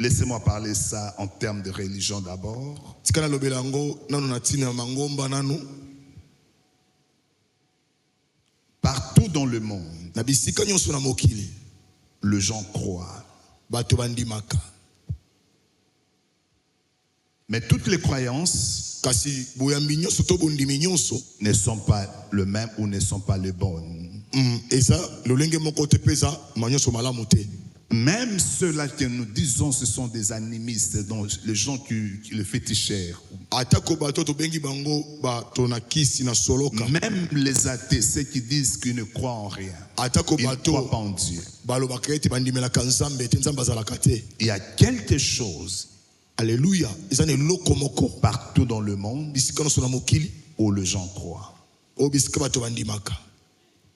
Laissez-moi parler ça en termes de religion d'abord. Partout dans le monde, les gens croient. Mais toutes les croyances ne sont pas le même ou ne sont pas les bonnes. Même ceux-là que nous disons ce sont des animistes, donc les gens qui le fétichèrent. Même les athées, ceux qui disent qu'ils ne croient en rien. Ils ne croient pas en Dieu. Il y a quelque chose, alléluia, partout dans le monde où les gens croient.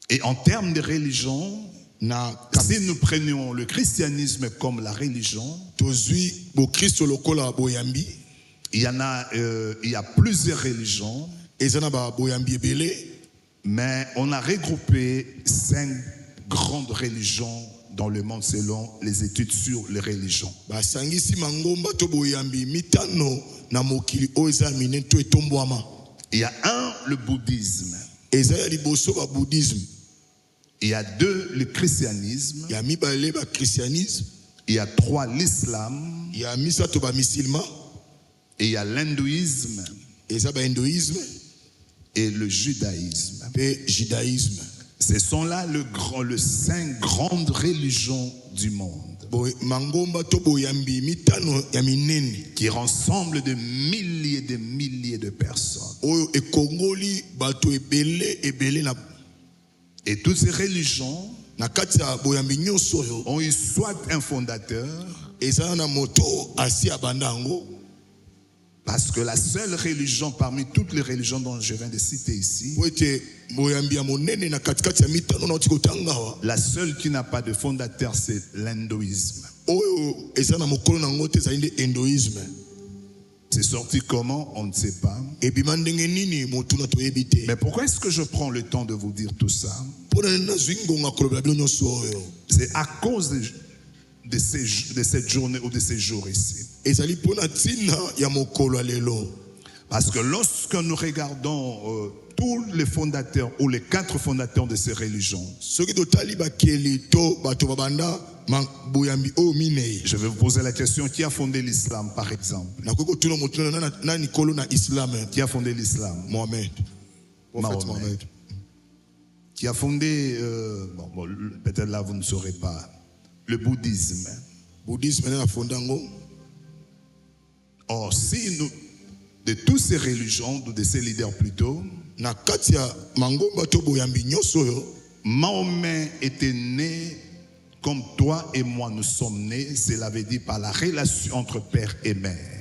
Et en termes de religion, si nous prenions le christianisme comme la religion, il y a plusieurs religions, mais on a regroupé 5 grandes religions dans le monde selon les études sur les religions. Il y a le bouddhisme. Il y a 2, le christianisme. Il y a 3, l'islam. Et il y a l'hindouisme. Et le judaïsme. Ce sont là les 5 grandes religions du monde. Qui rassemblent de milliers de personnes. Et toutes ces religions ont eu soit un fondateur, parce que la seule religion parmi toutes les religions dont je viens de citer ici, la seule qui n'a pas de fondateur, c'est l'hindouisme. C'est sorti comment? On ne sait pas. Mais pourquoi est-ce que je prends le temps de vous dire tout ça? C'est à cause de cette journée ou de ces jours ici. Parce que lorsque nous regardons tous les fondateurs ou les 4 fondateurs de ces religions, je vais vous poser la question, qui a fondé l'islam par exemple? Qui a fondé l'islam? Mohamed. Qui a fondé, peut-être là vous ne saurez pas, le bouddhisme. Or, si nous, de toutes ces religions, de ces leaders plutôt, Mahomet était né comme toi et moi nous sommes nés, cela veut dire par la relation entre père et mère.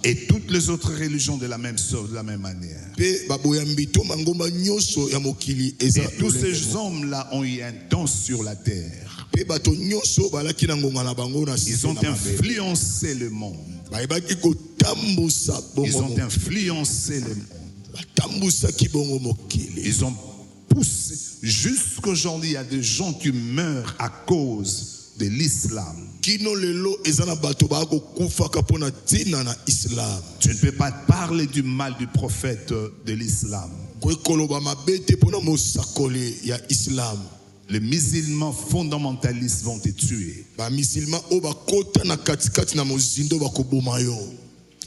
Et toutes les autres religions de la même sorte, de la même manière. Et tous ces hommes-là ont eu un temps sur la terre. Ils ont influencé le monde. Ils ont influencé le monde. Ils ont poussé. Jusqu'aujourd'hui, il y a des gens qui meurent à cause de l'islam. Tu ne peux pas parler du mal du prophète de l'islam. Les musulmans fondamentalistes vont te tuer.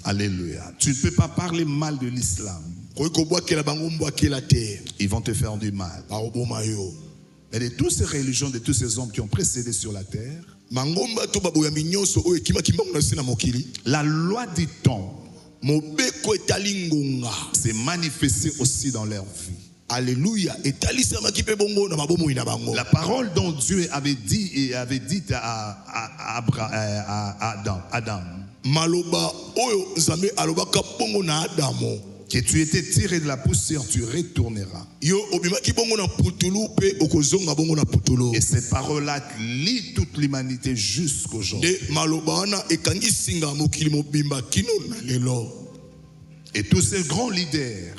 Alléluia. Tu ne peux pas parler mal de l'islam. Ils vont te faire du mal. Et de toutes ces religions, de tous ces hommes qui ont précédé sur la terre, la loi du temps s'est manifestée aussi dans leur vie. Alléluia. La parole dont Dieu avait dit à Adam, que tu étais tiré de la poussière, tu retourneras. Et cette parole-là lie toute l'humanité jusqu'aujourd'hui. Et tous ces grands leaders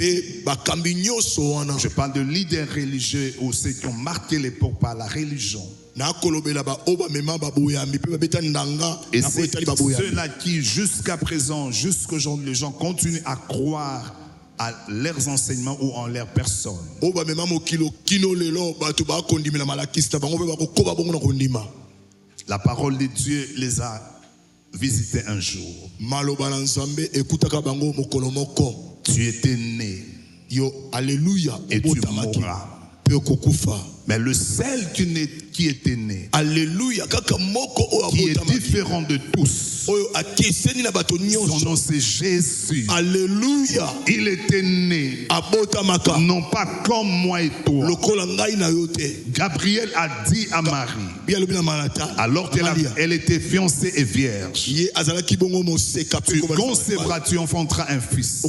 Je parle de leaders religieux ou ceux qui ont marqué l'époque par la religion. Et c'est ceux-là qui, jusqu'à présent, jusqu'aujourd'hui, les gens continuent à croire à leurs enseignements ou en leur personne. La parole de Dieu les a visités un jour. Tu étais né. Alléluia. Et tu mourras. Mais le seul qui était né, qui est différent de tous, son nom c'est Jésus. Alléluia. Il était né, non pas comme moi et toi. Gabriel a dit à Marie, alors qu'elle était fiancée et vierge, tu concevras, tu enfanteras un fils.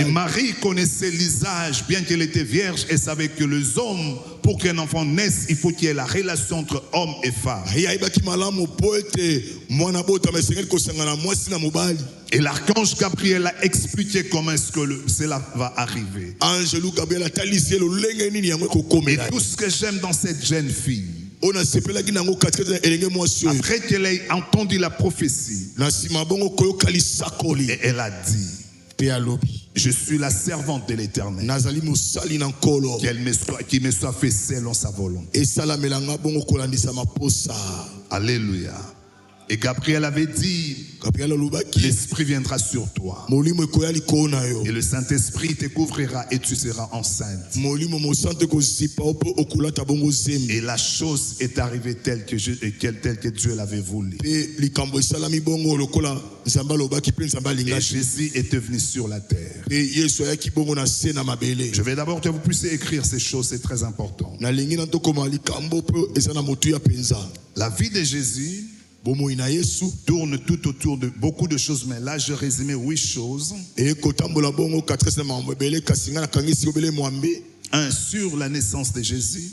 Et Marie connaissait l'usage, bien qu'elle était vierge, et savait que les hommes, pour qu'un enfant naisse, il faut qu'il y ait la relation entre homme et femme. Et l'archange Gabriel a expliqué comment est-ce que cela va arriver. Et tout ce que j'aime dans cette jeune fille, après qu'elle ait entendu la prophétie, et elle a dit, je suis la servante de l'Éternel, qu'il me soit fait selon sa volonté. Alléluia. Et Gabriel avait dit, l'Esprit viendra sur toi. Et le Saint-Esprit te couvrira et tu seras enceinte. Et la chose est arrivée telle que Dieu l'avait voulu. Et Jésus est venu sur la terre. Je vais d'abord que vous puissiez écrire ces choses, c'est très important. La vie de Jésus tourne tout autour de beaucoup de choses, mais là je résumé 8 choses. Un, sur la naissance de Jésus.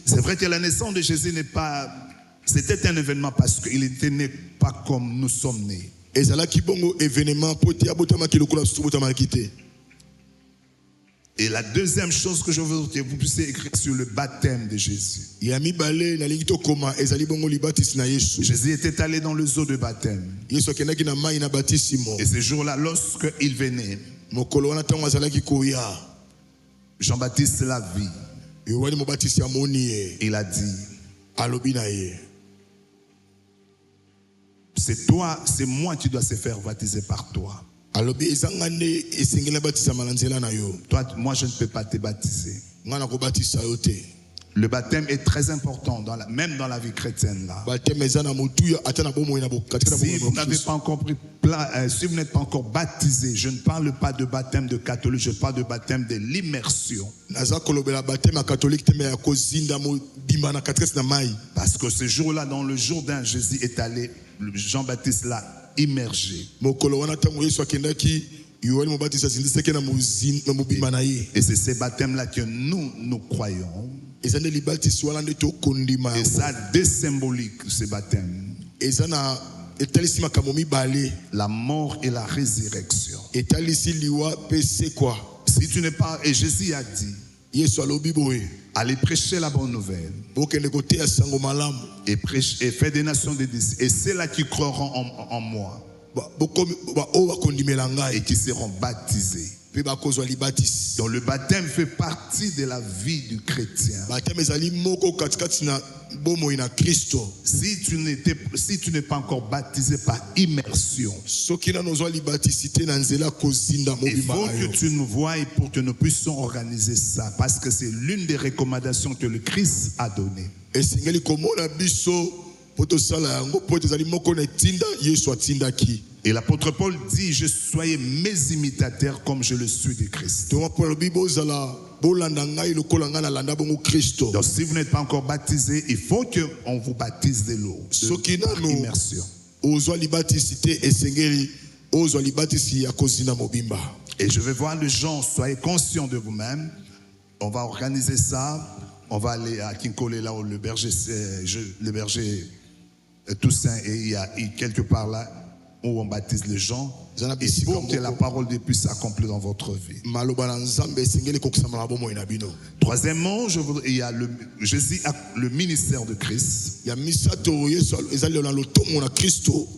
C'est vrai que la naissance de Jésus c'était un événement parce qu'il était né pas comme nous sommes nés. Et la deuxième chose que je veux que vous puissiez écrire sur le baptême de Jésus. Jésus était allé dans les eaux de baptême. Et ce jour-là, lorsqu'il venait, Jean-Baptiste l'a vu. Il a dit, c'est toi, c'est moi qui dois se faire baptiser par toi. Toi, moi je ne peux pas te baptiser. Le baptême est très important, même dans la vie chrétienne. Là. Si vous n'avez pas encore si vous n'êtes pas encore baptisé, je ne parle pas de baptême de catholique, je parle de baptême de l'immersion. Parce que ce jour-là, dans le Jourdain, Jésus est allé, Jean-Baptiste l'a immergé. Et c'est ces baptêmes-là que nous croyons. Et ça désymbolique ce baptême. La mort et la résurrection. Si tu n'es pas, et Jésus a dit, allez prêcher la bonne nouvelle et faire des nations des disciples. Et c'est là qui croiront en moi et qui seront baptisés. Donc le baptême fait partie de la vie du chrétien. Si tu n'es pas encore baptisé par immersion, il faut que tu nous voies pour que nous puissions organiser ça, parce que c'est l'une des recommandations que le Christ a données. Et l'apôtre Paul dit, soyez mes imitateurs comme je le suis de Christ. Donc si vous n'êtes pas encore baptisé, il faut qu'on vous baptise de l'eau, de l'immersion. Et je vais voir les gens, soyez conscients de vous-même. On va organiser ça. On va aller à Kinkole, là où le berger Toussaint, et il y a quelque part là. où on baptise les gens, et pour que la parole de Dieu puisse s'accomplir dans votre vie. Troisièmement, il y a Jésus a le ministère de Christ.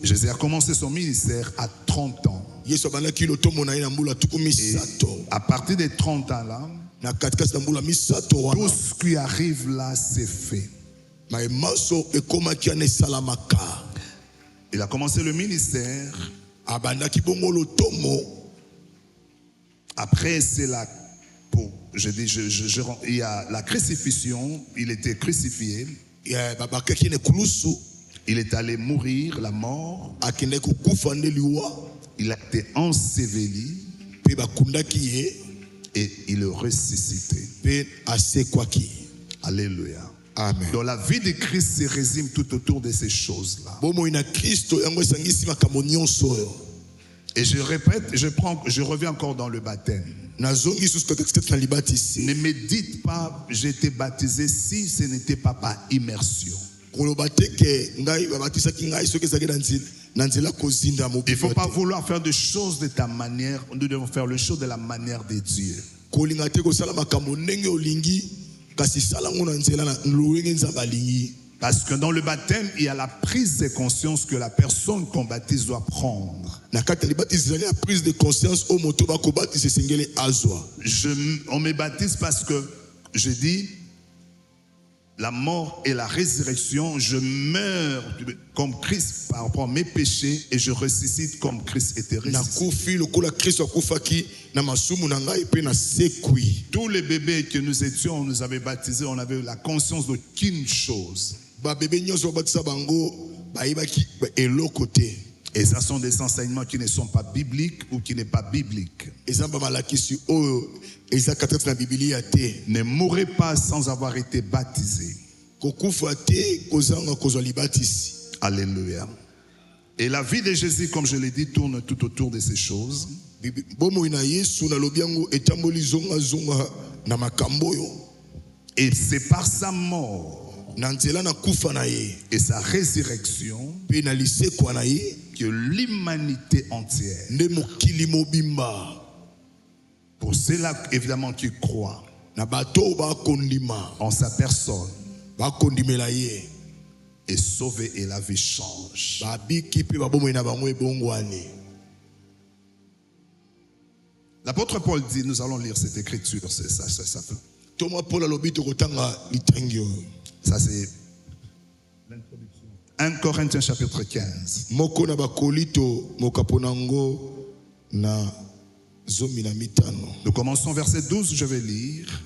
Jésus a commencé son ministère à 30 ans. Et à partir des 30 ans là, tout ce qui arrive là, c'est fait. Il a commencé le ministère. Après, c'est là, il y a la crucifixion. Il était crucifié. Il est allé mourir, la mort. Il a été enseveli. Et il est ressuscité. Alléluia. Amen. Donc la vie de Christ se résume tout autour de ces choses-là. Et je répète, je reviens encore dans le baptême. Ne me dites pas j'ai été baptisé si ce n'était pas par immersion. Il ne faut pas vouloir faire des choses de ta manière. Nous devons faire les choses de la manière de Dieu. Parce que dans le baptême, il y a la prise de conscience que la personne qu'on baptise doit prendre. On me baptise parce que je dis la mort et la résurrection, je meurs comme Christ par rapport à mes péchés et je ressuscite comme Christ était ressuscité. Tous les bébés que nous étions, on nous avait baptisés, on avait la conscience d'aucune chose. Et ça sont des enseignements qui ne sont pas bibliques ou qui n'est pas bibliques. Ne mourrez pas sans avoir été baptisé. Alléluia. Et la vie de Jésus, comme je l'ai dit, tourne tout autour de ces choses. Et c'est par sa mort et sa résurrection que l'humanité entière, pour ceux-là évidemment qui croient en sa personne, est sauvé et la vie change. L'apôtre Paul dit, nous allons lire cette écriture, c'est ça peut. Ça c'est 1 Corinthiens chapitre 15. Nous commençons verset 12, je vais lire.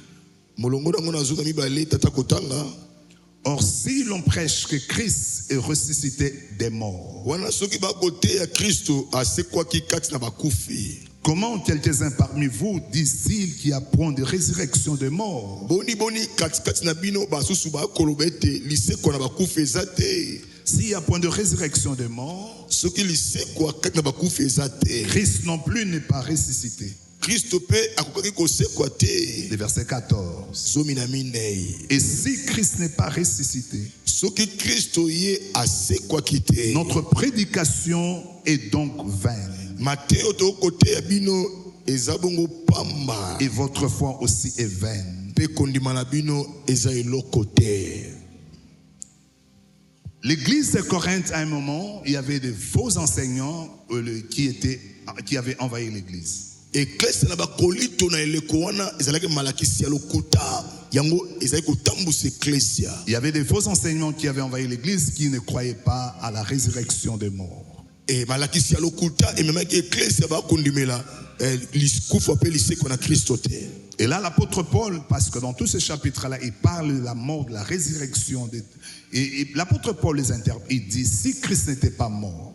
Or si l'on prêche que Christ est ressuscité des morts, comment quelques-uns parmi vous disent-ils qu'il y a point de résurrection des morts? S'il y a point de résurrection des morts, Christ non plus n'est pas ressuscité. Le verset 14. Et si Christ n'est pas ressuscité, notre prédication est donc vaine. Et votre foi aussi est vaine. L'église de Corinthe, à un moment, il y avait de faux enseignants qui avaient envahi l'église. Il y avait des faux enseignements qui avaient envahi l'église qui ne croyaient pas à la résurrection des morts. Et là l'apôtre Paul, parce que dans tous ces chapitres-là, il parle de la mort, de la résurrection. Et l'apôtre Paul les interprète, il dit, si Christ n'était pas mort,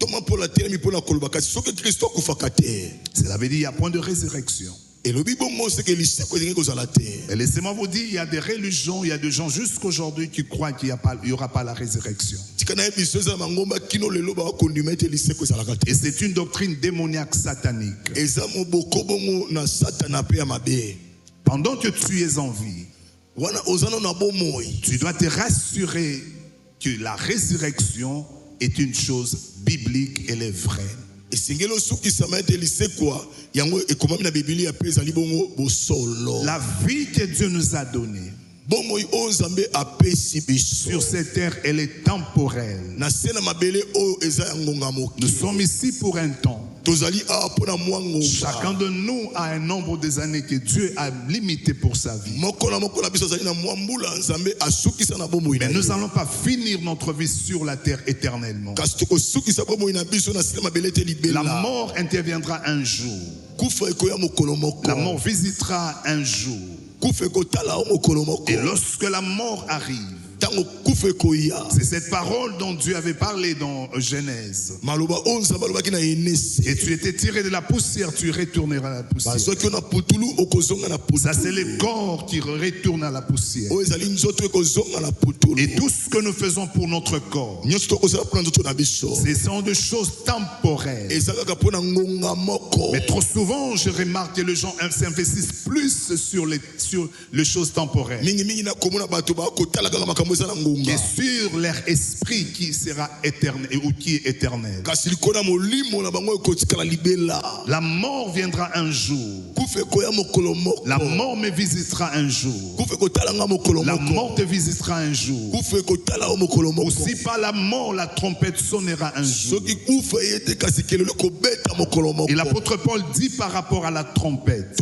cela veut dire qu'il n'y a point de résurrection. Et laissez-moi vous dire, il y a des religions, il y a des gens jusqu'aujourd'hui qui croient qu'il n'y aura pas la résurrection. Et c'est une doctrine démoniaque satanique. Pendant que tu es en vie, tu dois te rassurer que la résurrection est une chose biblique, elle est vraie. La vie que Dieu nous a donnée sur cette terre, elle est temporelle. Nous sommes ici pour un temps. Chacun de nous a un nombre des années que Dieu a limité pour sa vie. Mais nous n'allons pas finir notre vie sur la terre éternellement. La mort interviendra un jour. La mort visitera un jour. Et lorsque la mort arrive, c'est cette parole dont Dieu avait parlé dans Genèse. Et tu étais tiré de la poussière, tu retourneras à la poussière. Ça, c'est le corps qui retourne à la poussière. Et tout ce que nous faisons pour notre corps, ce sont des choses temporaires. Mais trop souvent, je remarque que les gens s'investissent plus sur les choses temporaires et sur leur esprit qui sera éternel ou qui est éternel. La mort viendra un jour. La mort me visitera un jour. La mort te visitera un jour. Aussi par la mort, la trompette sonnera un jour. Et l'apôtre Paul dit par rapport à la trompette,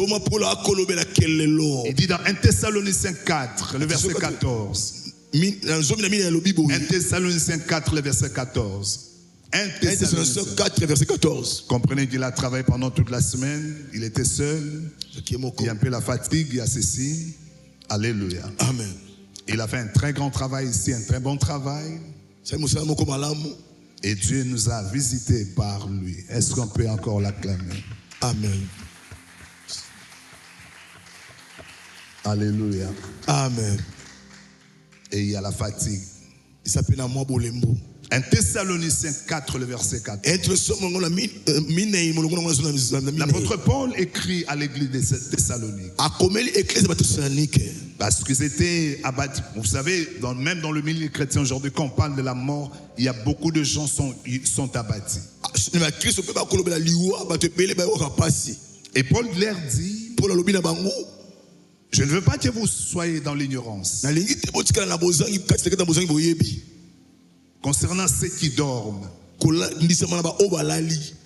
il dit dans 1 Thessaloniciens 4, le verset 14. 1 Thessaloniciens 4, le verset 14. 1 Thessaloniciens 4, verset 14. Comprenez qu'il a travaillé pendant toute la semaine. Il était seul. Il y a un peu la fatigue, il y a ceci. Alléluia. Amen. Il a fait un très grand travail ici, un très bon travail. Et Dieu nous a visités par lui. Est-ce qu'on peut encore l'acclamer? Amen. Alléluia. Amen. Et il y a la fatigue. Il s'appelle à moi Bolembo. 1 Thessaloniciens 4, le verset 4. L'apôtre Paul écrit à l'église de Thessalonique. Parce qu'ils étaient abattus. Vous savez, même dans le milieu chrétien aujourd'hui, quand on parle de la mort, il y a beaucoup de gens sont abattus. Et Paul leur dit, je ne veux pas que vous soyez dans l'ignorance concernant ceux qui dorment.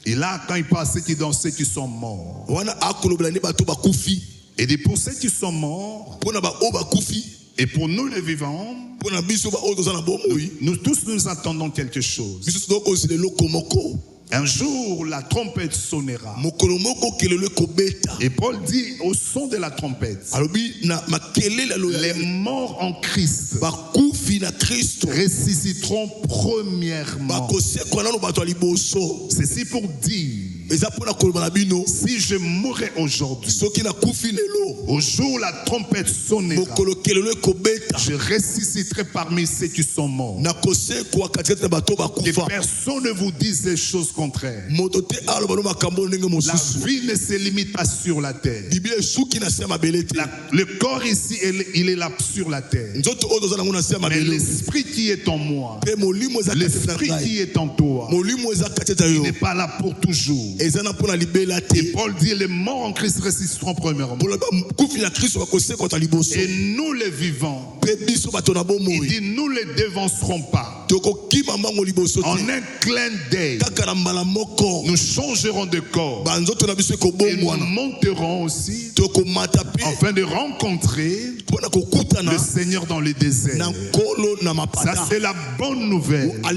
Et là, quand il parle de ceux qui dorment, ceux qui sont morts. Et pour ceux qui sont morts, et pour nous les vivants, nous tous nous attendons quelque chose. Un jour, la trompette sonnera. Et Paul dit au son de la trompette, les morts en Christ ressusciteront premièrement. Ceci pour dire, si je mourrais aujourd'hui, au jour où la trompette sonnera, je ressusciterai parmi ceux qui sont morts. Que personne ne vous dise des choses contraires. La vie ne se limite pas sur la terre. Le corps ici, il est là sur la terre. Mais l'esprit qui est en moi, l'esprit qui est en toi, il n'est pas là pour toujours. Et Paul dit, les morts en Christ ressusciteront premièrement. Et nous les vivants, il dit, nous les dévancerons pas. En un clin d'œil, nous changerons de corps. Et nous monterons aussi afin de rencontrer le Seigneur dans le désert. Ça, c'est la bonne nouvelle. Ça,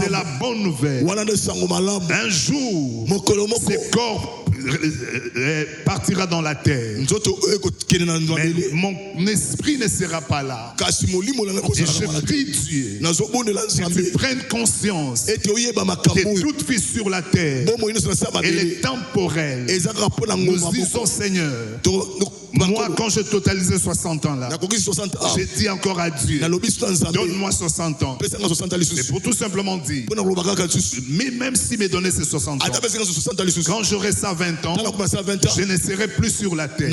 c'est la bonne nouvelle. Un jour, ce corps partira dans la terre. Mais mon esprit ne sera pas là. Et je prie Dieu que tu prennes conscience que toute vie sur la terre, elle est temporelle. Nous disons, Seigneur, moi, quand j'ai totalisé 60 ans là, j'ai dit encore à Dieu, donne-moi 60 ans. Et pour tout simplement dire, mais même s'il me donnait ces 60 ans, quand j'aurai ça 20 20 ans, je ne serai plus sur la terre.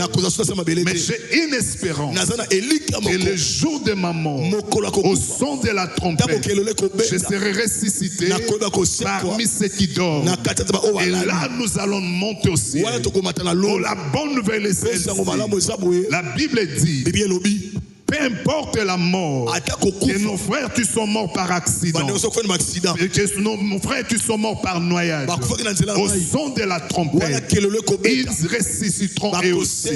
Mais j'ai une espérance. Et le jour de ma mort, au son de la trompette, je serai ressuscité parmi ceux qui dorment. Et là, nous allons monter au ciel. Oh, la bonne nouvelle est celle-ci. La Bible dit, peu importe la mort, que nos frères tu sont morts par accident, et que nos frères tu sont morts par noyade, au son de la trompette, ils ressusciteront eux aussi.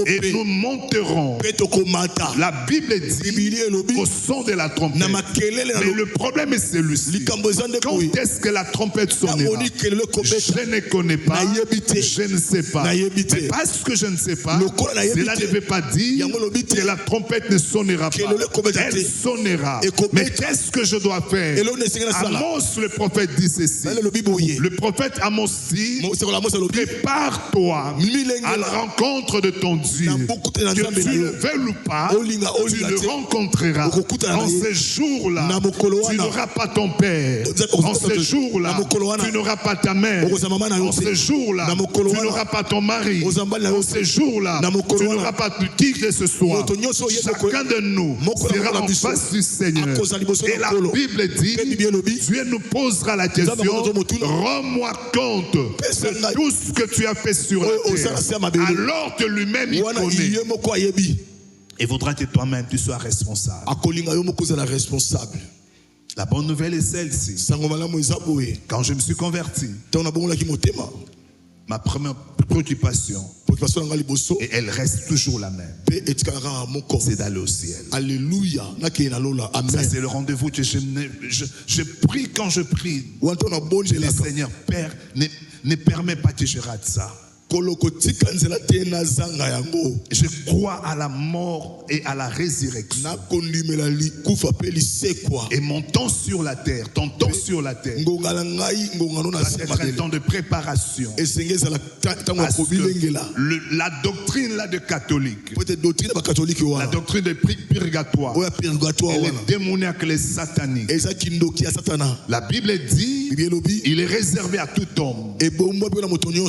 Et nous monterons. La Bible dit au son de la trompette. Mais le problème est celui-ci. Quand est-ce que la trompette sonnera? Je ne connais pas. Je ne sais pas. Mais parce que je ne sais pas, cela ne veut pas dire que la trompette ne sonnera pas. Elle sonnera. Mais qu'est-ce que je dois faire? Amos le prophète dit ceci. Le prophète Amos dit, prépare-toi à la rencontre de ton Dieu. Que tu le veuilles ou pas, tu le rencontreras. En ce jour-là, tu n'auras pas ton père. En ce jour-là, tu n'auras pas ta mère. En ce jour-là, tu n'auras pas ton mari. En ce jour-là, tu n'auras pas qui que ce soit. Chacun de nous sera en face du Seigneur. Et la Bible dit, Dieu nous posera la question, rends-moi compte de tout ce que tu as fait sur la terre. Alors que lui-même il connaît. Et voudra que toi-même tu sois responsable. La bonne nouvelle est celle-ci. Quand je me suis converti, ma première préoccupation, et elle reste toujours la même, c'est d'aller au ciel. Alléluia. Ça c'est le rendez-vous que je prie quand je prie. Je dis, Seigneur, Père, ne permets pas que je rate ça. Je crois à la mort et à la résurrection. Et mon temps sur la terre, ton temps sur la terre, c'est un temps de préparation. La doctrine là de catholique, la doctrine de purgatoire, elle est démoniaque, elle est satanique. La Bible dit, il est réservé à tout homme de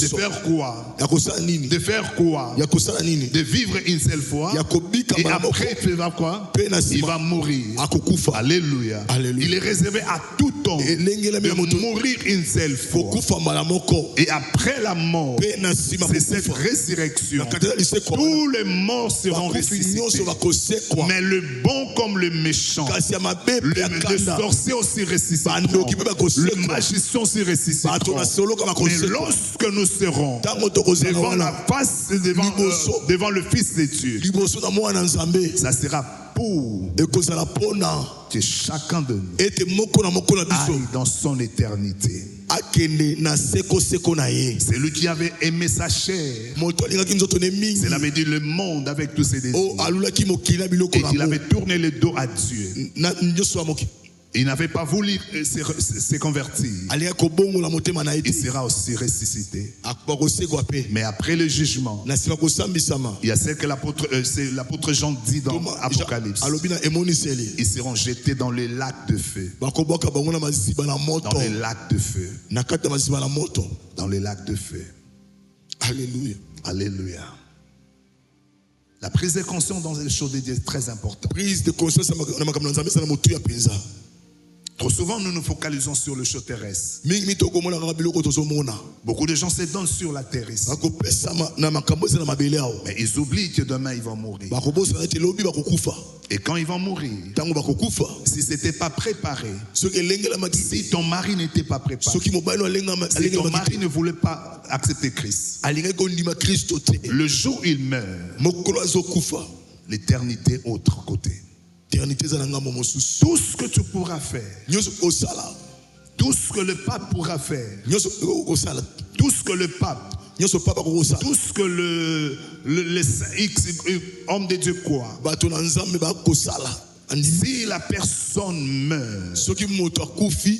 faire quoi? De faire quoi? De vivre une seule fois. Et après, il va quoi? Il va mourir. Alléluia. Il est réservé à tout homme de mourir une seule fois. Et après la mort, c'est cette résurrection. Tous les morts seront ressuscités. Mais le bon comme le méchant, le sorcier aussi ressuscitera. Le magicien aussi ressuscitera. Mais lorsque nous serons devant la face, devant le Fils de Dieu, ça sera pour que chacun de nous aille dans son éternité. C'est lui qui avait aimé sa chair. Cela veut dire le monde avec tous ses désirs. Et il avait tourné le dos à Dieu. Il n'avait pas voulu se convertir. Il sera aussi ressuscité. Mais après le jugement, il y a ce que l'apôtre Jean dit dans Apocalypse. Ils seront jetés dans les lacs de feu. Dans les lacs de feu. Dans les lacs de feu. Alléluia. Alléluia. La prise de conscience dans les choses de Dieu est très importante. Prise de conscience. Trop souvent, nous nous focalisons sur le chose terrestre. Beaucoup de gens se donnent sur la terre ici. Mais ils oublient que demain ils vont mourir. Et quand ils vont mourir, si ce n'était pas préparé, si ton mari n'était pas préparé, si ton mari ne voulait pas accepter Christ, le jour où il meurt, l'éternité autre côté. Tout ce que tu pourras faire, tout ce que le pape pourra faire, tout ce que le pape, tout ce que le homme de Dieu croit, si la personne meurt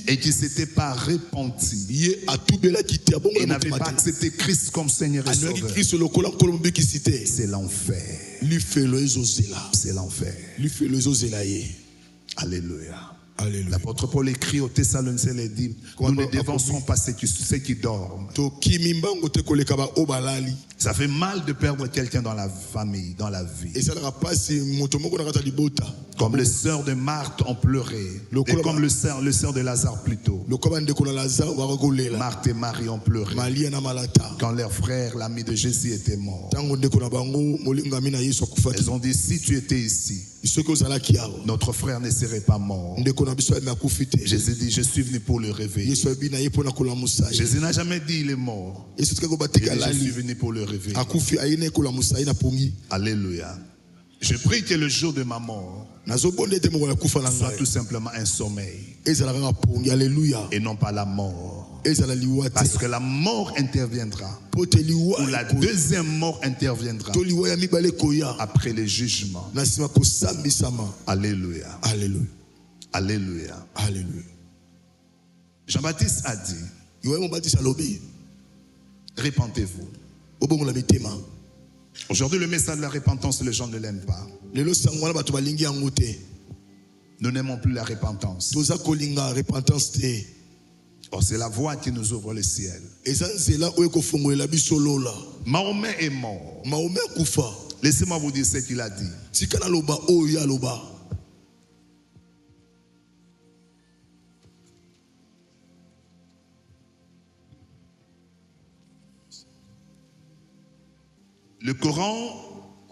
et qui ne s'était pas repenti, et n'avait pas accepté Christ comme Seigneur et Sauveur, c'est l'enfer. C'est l'enfer. Alléluia. Alléluia. L'apôtre Paul écrit aux Thessaloniciens et dit, nous ne dévancerons pas ceux qui dorment. Ça fait mal de perdre quelqu'un dans la famille, dans la vie. Comme les sœurs de Marthe ont pleuré. Et comme le sœur de Lazare plutôt. Marthe et Marie ont pleuré. Quand leur frère, l'ami de Jésus, était mort. Elles ont dit, si tu étais ici, notre frère ne serait pas mort. Jésus dit, je suis venu pour le réveiller. Jésus n'a jamais dit il est mort. Il dit, je suis venu pour le réveiller. Alléluia. Je prie que le jour de ma mort soit tout simplement un sommeil. Et non pas la mort. Parce que la mort interviendra. Ou la deuxième mort interviendra après les jugements. Alléluia. Alléluia. Alléluia. Alléluia. Jean-Baptiste a dit, répentez-vous. Aujourd'hui, le message de la repentance, les gens ne l'aiment pas. Nous n'aimons plus la repentance. Or, c'est la voie qui nous ouvre le ciel. Mahomet est mort. Laissez-moi vous dire ce qu'il a dit. Le Coran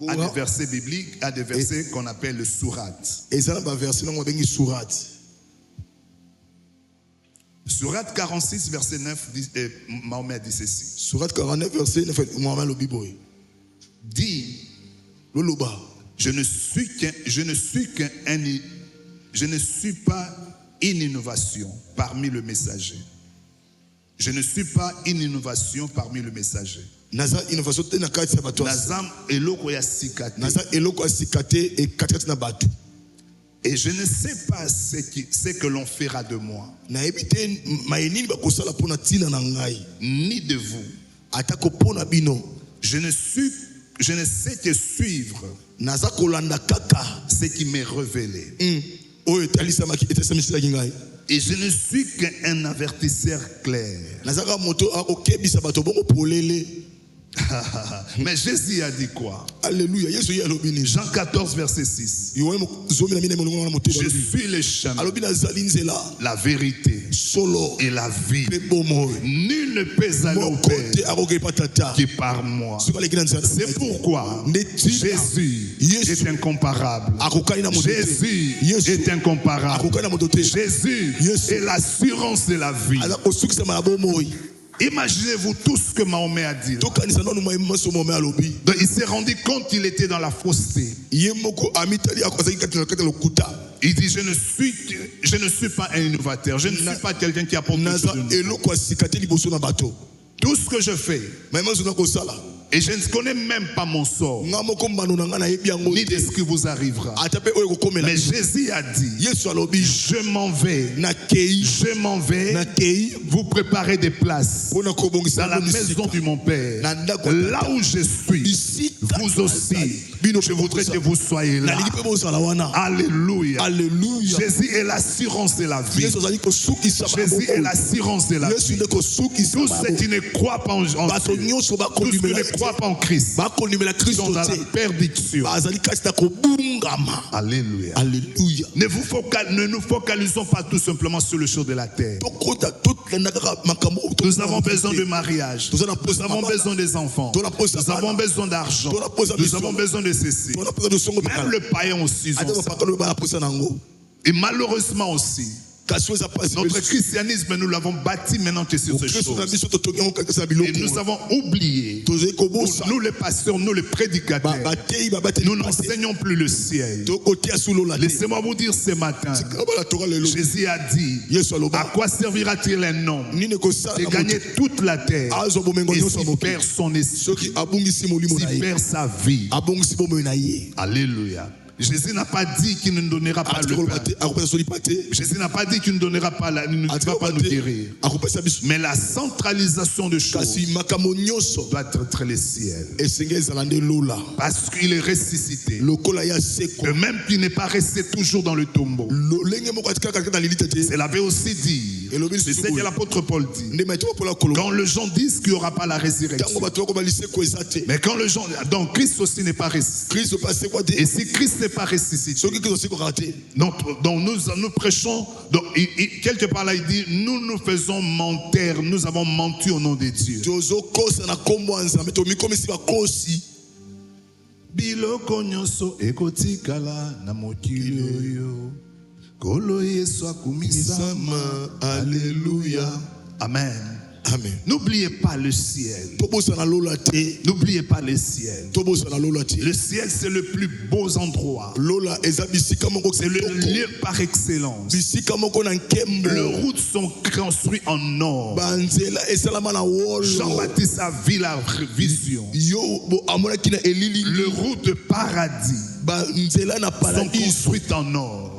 a des versets bibliques, a des versets qu'on appelle le sourate. Sourate 46, verset 9, Mahomet dit ceci. Sourate 49, verset 9, Mahomet le Biboy. Dit, je ne suis pas une innovation parmi le messager. Je ne suis pas une innovation parmi le messager. Naza innovation te na kati ya bato. Nazam eloko ya sikate. Naza eloko ya sikate e kati na bato. Et je ne sais pas ce que l'on fera de moi. Na ebite mayenini ba kosala pona tina na ngai. Ni de vous. Atako pona bino. Je ne sais que suivre. Naza kolanda kaka ce qui m'est révélé. Oyo talisama ki etesa misila ngai. Et je ne suis qu'un avertisseur clair. Nazaka moto akokebisa bato bongo polele. Mais Jésus a dit quoi? Alléluia. Jean 14, verset 6. Je suis le chemin, la vérité et la vie. Nul ne peut aller au Père que par moi. C'est pourquoi Jésus est incomparable. Jésus est incomparable. Jésus est l'assurance de la vie. Imaginez-vous tout ce que Mahomet a dit. Donc il s'est rendu compte qu'il était dans la fausseté. Il dit, je ne suis pas un innovateur. Je ne suis pas quelqu'un qui apporte quelque chose de nouveau. Tout ce que je fais, et je ne connais même pas mon sort, ni de ce qui vous arrivera. Mais Jésus a dit, je m'en vais vous préparer des places dans la maison de mon Père. Là où je suis, vous aussi, je voudrais que vous soyez là. Alléluia. Alléluia. Jésus est l'assurance de la vie. Jésus est l'assurance de la vie. Tous ceux qui ne croient pas en Jésus, tous ceux qui ne croient pas en Christ, sont dans la perdition. Alléluia. Alléluia. Ne nous focalisons pas tout simplement sur les choses de la terre. Nous avons besoin de mariage. Nous avons besoin des enfants. Nous avons besoin d'argent. Nous avons besoin de ceci. Même le païen aussi. Et malheureusement aussi, notre christianisme, nous l'avons bâti maintenant que sur ces choses. Et nous avons oublié, nous les pasteurs, nous les prédicateurs, nous n'enseignons plus le ciel. Laissez-moi vous dire ce matin, Jésus a dit, à quoi servira-t-il un homme de gagner toute la terre et s'il perd son esprit, s'il perd sa vie? Alléluia. Jésus n'a pas dit qu'il ne nous donnera pas le pain. Jésus n'a pas dit qu'il ne donnera pas il ne va pas nous guérir. Mais la centralisation de choses doit être les ciels. Parce qu'il est ressuscité. De même qu'il n'est pas resté toujours dans le tombeau. C'est l'avait aussi dit. C'est ce que l'apôtre Paul dit. Quand les gens disent qu'il n'y aura pas la résurrection. Mais quand les gens... Donc Christ aussi n'est pas ressuscité. Et si Christ n'est pas ressuscité, donc nous prêchons, donc, quelque part là il dit, nous faisons mentir, nous avons menti au nom de Dieu. Biloko nyonso ekotikala na mokili oyo kolo Yesu akumisama. Alléluia. Amen. Amen. N'oubliez pas le ciel. N'oubliez pas le ciel. Le ciel, c'est le plus beau endroit. C'est le lieu par excellence. Les routes sont construites en or. Jean-Baptiste a vu la vision. Les routes de paradis sont construites en or.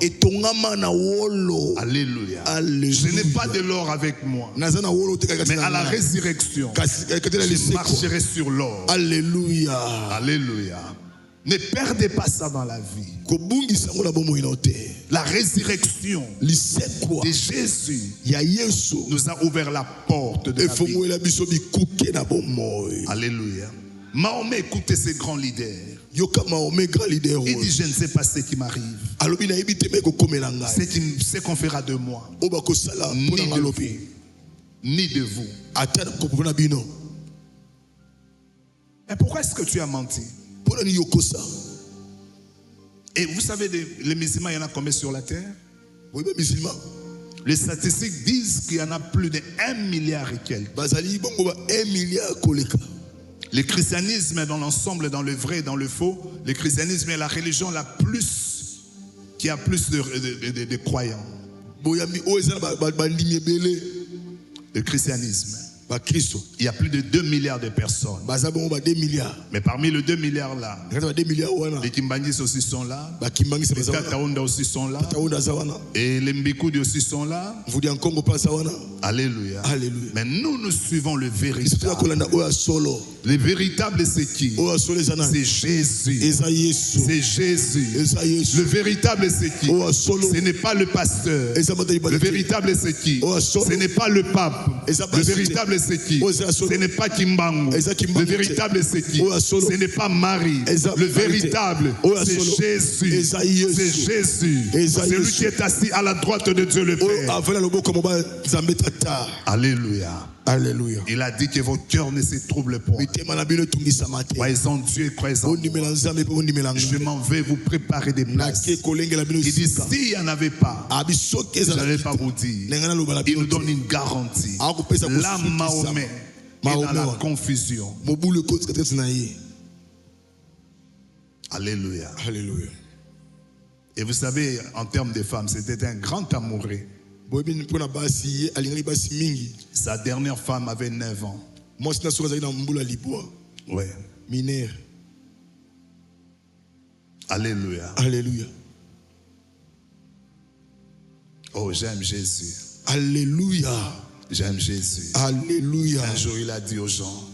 Alléluia. Je n'ai pas de l'or avec moi. Mais à la résurrection, je marcherai sur l'or. Alléluia. Alléluia. Ne perdez pas ça dans la vie. La résurrection de Jésus nous a ouvert la porte de la vie. Alléluia. Mahomet écoutait ces grands leaders. Il dit, je ne sais pas ce qui m'arrive. Ce qu'on fera de moi, ni de vous. Et pourquoi est-ce que tu as menti? Et vous savez, les musulmans, il y en a combien sur la terre? Les statistiques disent qu'il y en a plus de 1 milliard et quelques. Le christianisme dans l'ensemble, dans le vrai et dans le faux, le christianisme est la religion qui a plus de croyants. Le christianisme. Il y a plus de 2 milliards de personnes. Mais parmi les 2 milliards là, les Kimbangis aussi sont là, les Kataounda aussi sont là, et les Mbikoudi aussi sont là. Alléluia. Mais nous suivons le véritable. Le véritable c'est qui? C'est Jésus. C'est Jésus. Le véritable c'est qui? Ce n'est pas le pasteur. Le véritable c'est qui? Ce n'est pas le pape. Le véritable c'est qui? Ce n'est pas Kimbangu. Le véritable c'est qui? Ce n'est pas Marie. Le véritable c'est Jésus. C'est Jésus. C'est lui qui est assis à la droite de Dieu le Père. Alléluia. Alléluia. Il a dit que vos cœurs ne se troublent pas. Croyez en Dieu, croyez en moi. Je m'en vais vous préparer des places. Il dit, s'il n'y en avait pas, je n'allais pas vous dire. Il nous donne une garantie. Là, Mahomet est dans la confusion. Alléluia. Alléluia. Et vous savez, en termes de femmes, c'était un grand amoureux. Sa dernière femme avait 9 ans. Ouais. Alléluia. Alléluia. Oh, j'aime Jésus. Alléluia. J'aime Jésus. Alléluia. Un jour, il a dit aux gens,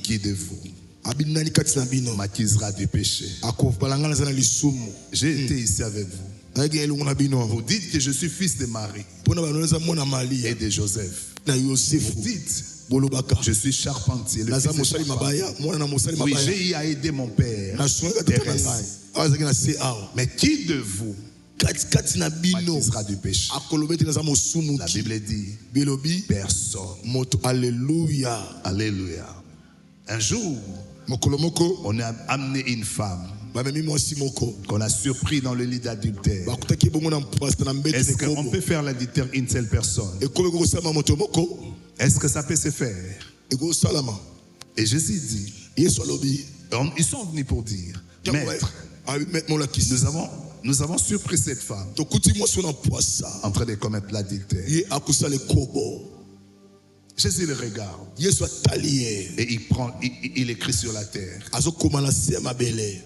qui de vous m'accusera du péché? J'ai été ici avec vous. Vous dites que je suis fils de Marie et de Joseph. Vous dites, je suis charpentier. Le fils de oui, j'ai eu à aider mon père. Mais qui de vous m'accusera du péché? La Bible dit, personne. Alléluia. Alléluia. Un jour, on a amené une femme qu'on a surpris dans le lit d'adultère. Est-ce qu'on peut faire l'adultère une seule personne? Est-ce que ça peut se faire? Et Jésus dit, ils sont venus pour dire, Maître, nous avons surpris cette femme en train de commettre l'adultère. Jésus le regarde. Et il écrit sur la terre.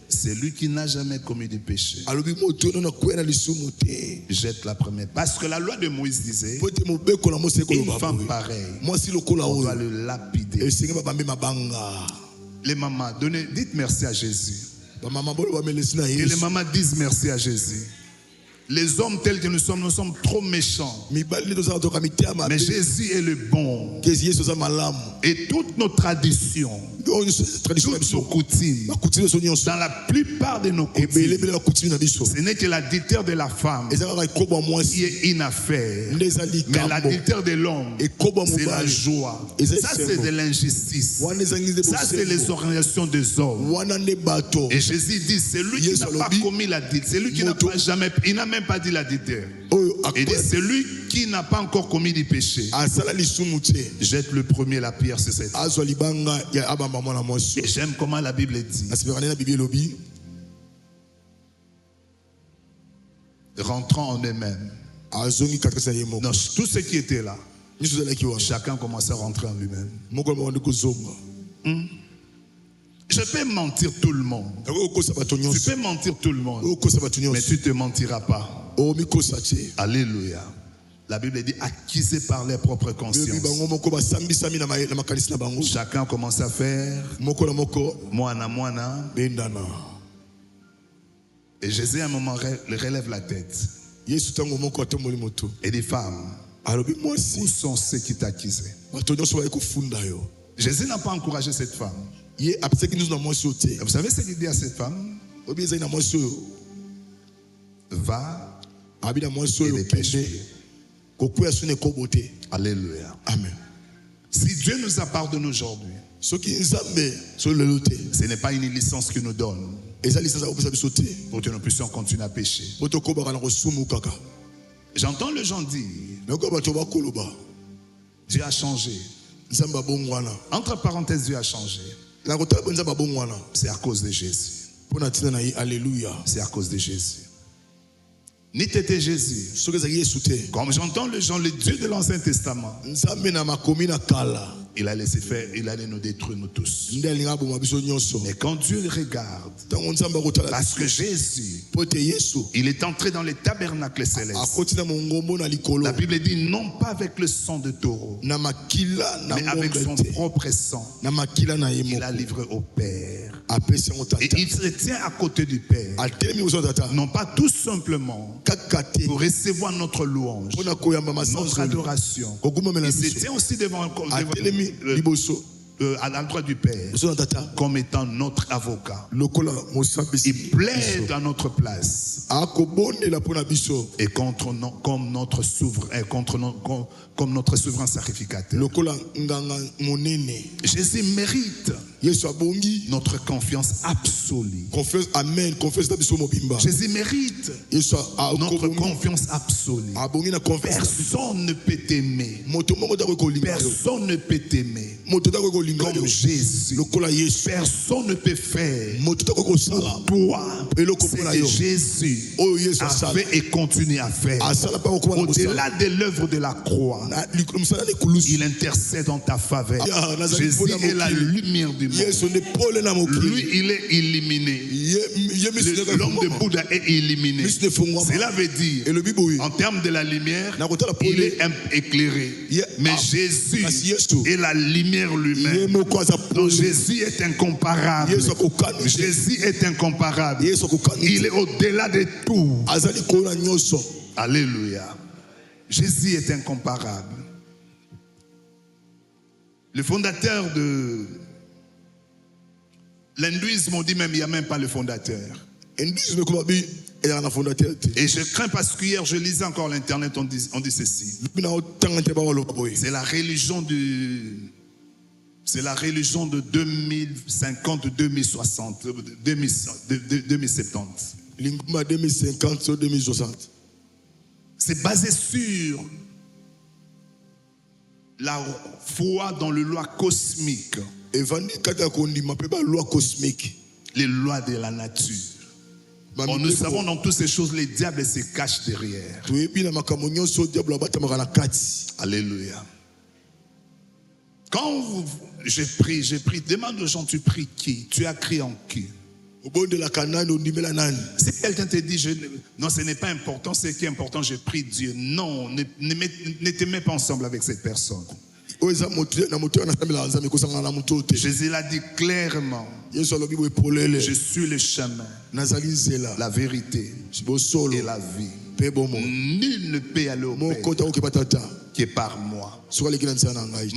C'est lui qui n'a jamais commis de péché. Jette la première. Parce que la loi de Moïse disait, une femme pareille, on doit le lapider. Les mamans, dites merci à Jésus. Et les mamans disent merci à Jésus. Les hommes tels que nous sommes trop méchants. Mais Jésus est le bon. Et toutes nos traditions, toutes nos coutumes, dans la plupart de nos coutumes, ce n'est que l'adultère de la femme qui est une affaire. Mais l'adultère de l'homme, c'est la joie. Ça, c'est de l'injustice. Ça, c'est les organisations des hommes. Et Jésus dit, c'est lui qui n'a pas commis l'adultère. C'est lui qui n'a pas jamais... Il n'a même pas dit l'adultère. Et dit, c'est lui qui n'a pas encore commis du péché. Jette le premier la pierre sur cette terre. Et j'aime comment la Bible dit. Rentrant en eux-mêmes. Non, tous ceux qui étaient là, chacun commençait à rentrer en lui-même. Je peux mentir tout le monde. Tu peux mentir tout le monde. Mais tu ne te mentiras pas. Alléluia. La Bible dit accusés par leur propre conscience. Chacun commence à faire moana. Et Jésus à un moment relève la tête. Et dit, femmes, où sont ceux qui t'accusaient? Jésus n'a pas encouragé cette femme. Vous savez ce qu'il dit à cette femme? Va et dépêche. Alléluia. Amen. Si Dieu nous a pardonné aujourd'hui, ce n'est pas une licence qu'il nous donne pour que nous puissions continuer à pécher. J'entends les gens dire, Dieu a changé. Entre parenthèses, Dieu a changé. C'est à cause de Jésus. Alléluia. C'est à cause de Jésus. Ni t'étais Jésus. Comme j'entends les gens, le Dieu de l'Ancien Testament, il a laissé faire, il allait nous détruire nous tous. Mais quand Dieu le regarde, parce que Jésus, il est entré dans les tabernacles célestes. La Bible dit non pas avec le sang de taureau, mais avec son propre sang. Il a livré au Père. Et il se tient à côté du Père. Non pas tout simplement pour recevoir notre louange, notre adoration. Il se tient aussi devant à l'endroit du Père comme étant notre avocat. Il plaide à notre place et comme notre souverain sacrificateur. Jésus mérite notre confiance absolue. Jésus mérite notre confiance absolue. Personne ne peut t'aimer. Personne ne peut t'aimer comme Jésus. Personne ne peut faire pour toi ce que Jésus a fait et continue à faire. Au-delà de l'œuvre de la croix, il intercède en ta faveur. Jésus est la lumière du monde. Lui, il est illuminé. L'homme de Bouddha est illuminé. Cela veut dire, en termes de la lumière, il est éclairé. Mais Jésus est la lumière lui-même. Donc Jésus est incomparable. Jésus est incomparable. Il est au-delà de tout. Alléluia. Jésus est incomparable. Le fondateur de l'hindouisme, on dit même, il n'y a même pas le fondateur. Et je crains parce qu'hier, je lisais encore l'internet, on dit ceci. C'est la religion de 2050, 2060, 2070. C'est basé sur la foi dans les lois cosmiques. Les lois de la nature. Bon, nous savons dans toutes ces choses, les diables se cachent derrière. Alléluia. Quand j'ai pris, demande aux gens, tu pries qui? Tu as crié en qui? Si quelqu'un te dit, non, ce n'est pas important, ce qui est important, je prie Dieu. Non, ne te mets pas ensemble avec cette personne. Jésus l'a dit clairement. Je suis le chemin, la vérité et la vie. Nul ne peut aller au Père qui est par moi.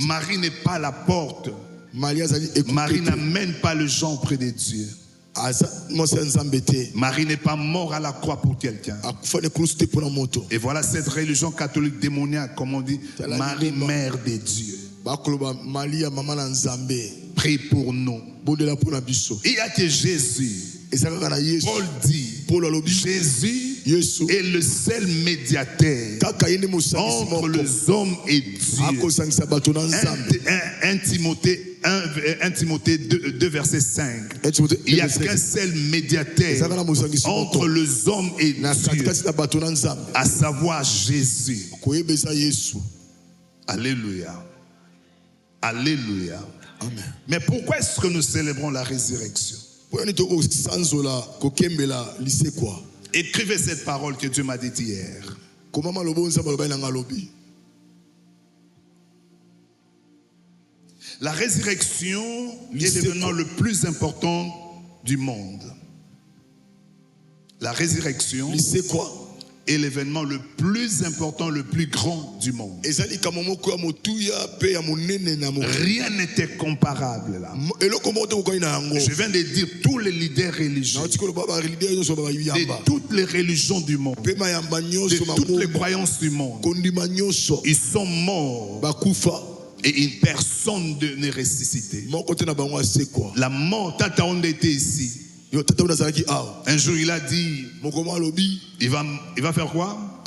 Marie n'est pas la porte. Marie n'amène pas les gens auprès de Dieu. Marie n'est pas mort à la croix pour quelqu'un. Et voilà cette religion catholique démoniaque, comme on dit, Marie, mère de Dieu. Prie pour nous. Il y a que Jésus. Paul dit, Jésus est le seul médiateur entre les hommes et Dieu. 1 Timothée 2, verset 5. Il n'y a qu'un seul médiateur entre les hommes et Dieu, à savoir Jésus. Alléluia. Alléluia. Amen. Mais pourquoi est-ce que nous célébrons la résurrection? Écrivez cette parole que Dieu m'a dite hier. La résurrection est l'événement le plus important du monde. La résurrection est l'événement le plus important, le plus grand du monde. Rien n'était comparable là. Je viens de dire tous les leaders religieux de toutes les religions du monde, de toutes les croyances du monde, ils sont morts et une personne n'est ressuscité. La mort, Tata Onde était ici. Un jour il a dit, il va faire quoi?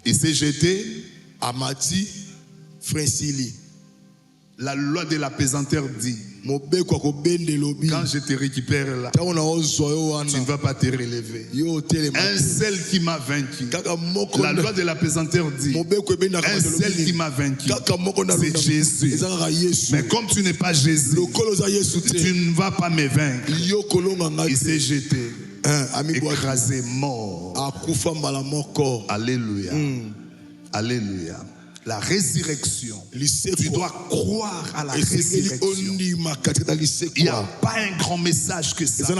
Il s'est jeté. La loi de la pesanteur dit, quand je te récupère là, tu ne vas pas te relever. Un seul qui m'a vaincu. La loi de la pesanteur dit, un seul qui m'a vaincu, c'est Jésus. Mais comme tu n'es pas Jésus, tu ne vas pas me vaincre. Il s'est jeté, écrasé, mort. Alléluia. Alléluia. La résurrection. Tu dois croire à la résurrection. Il n'y a pas un grand message que ça. Ce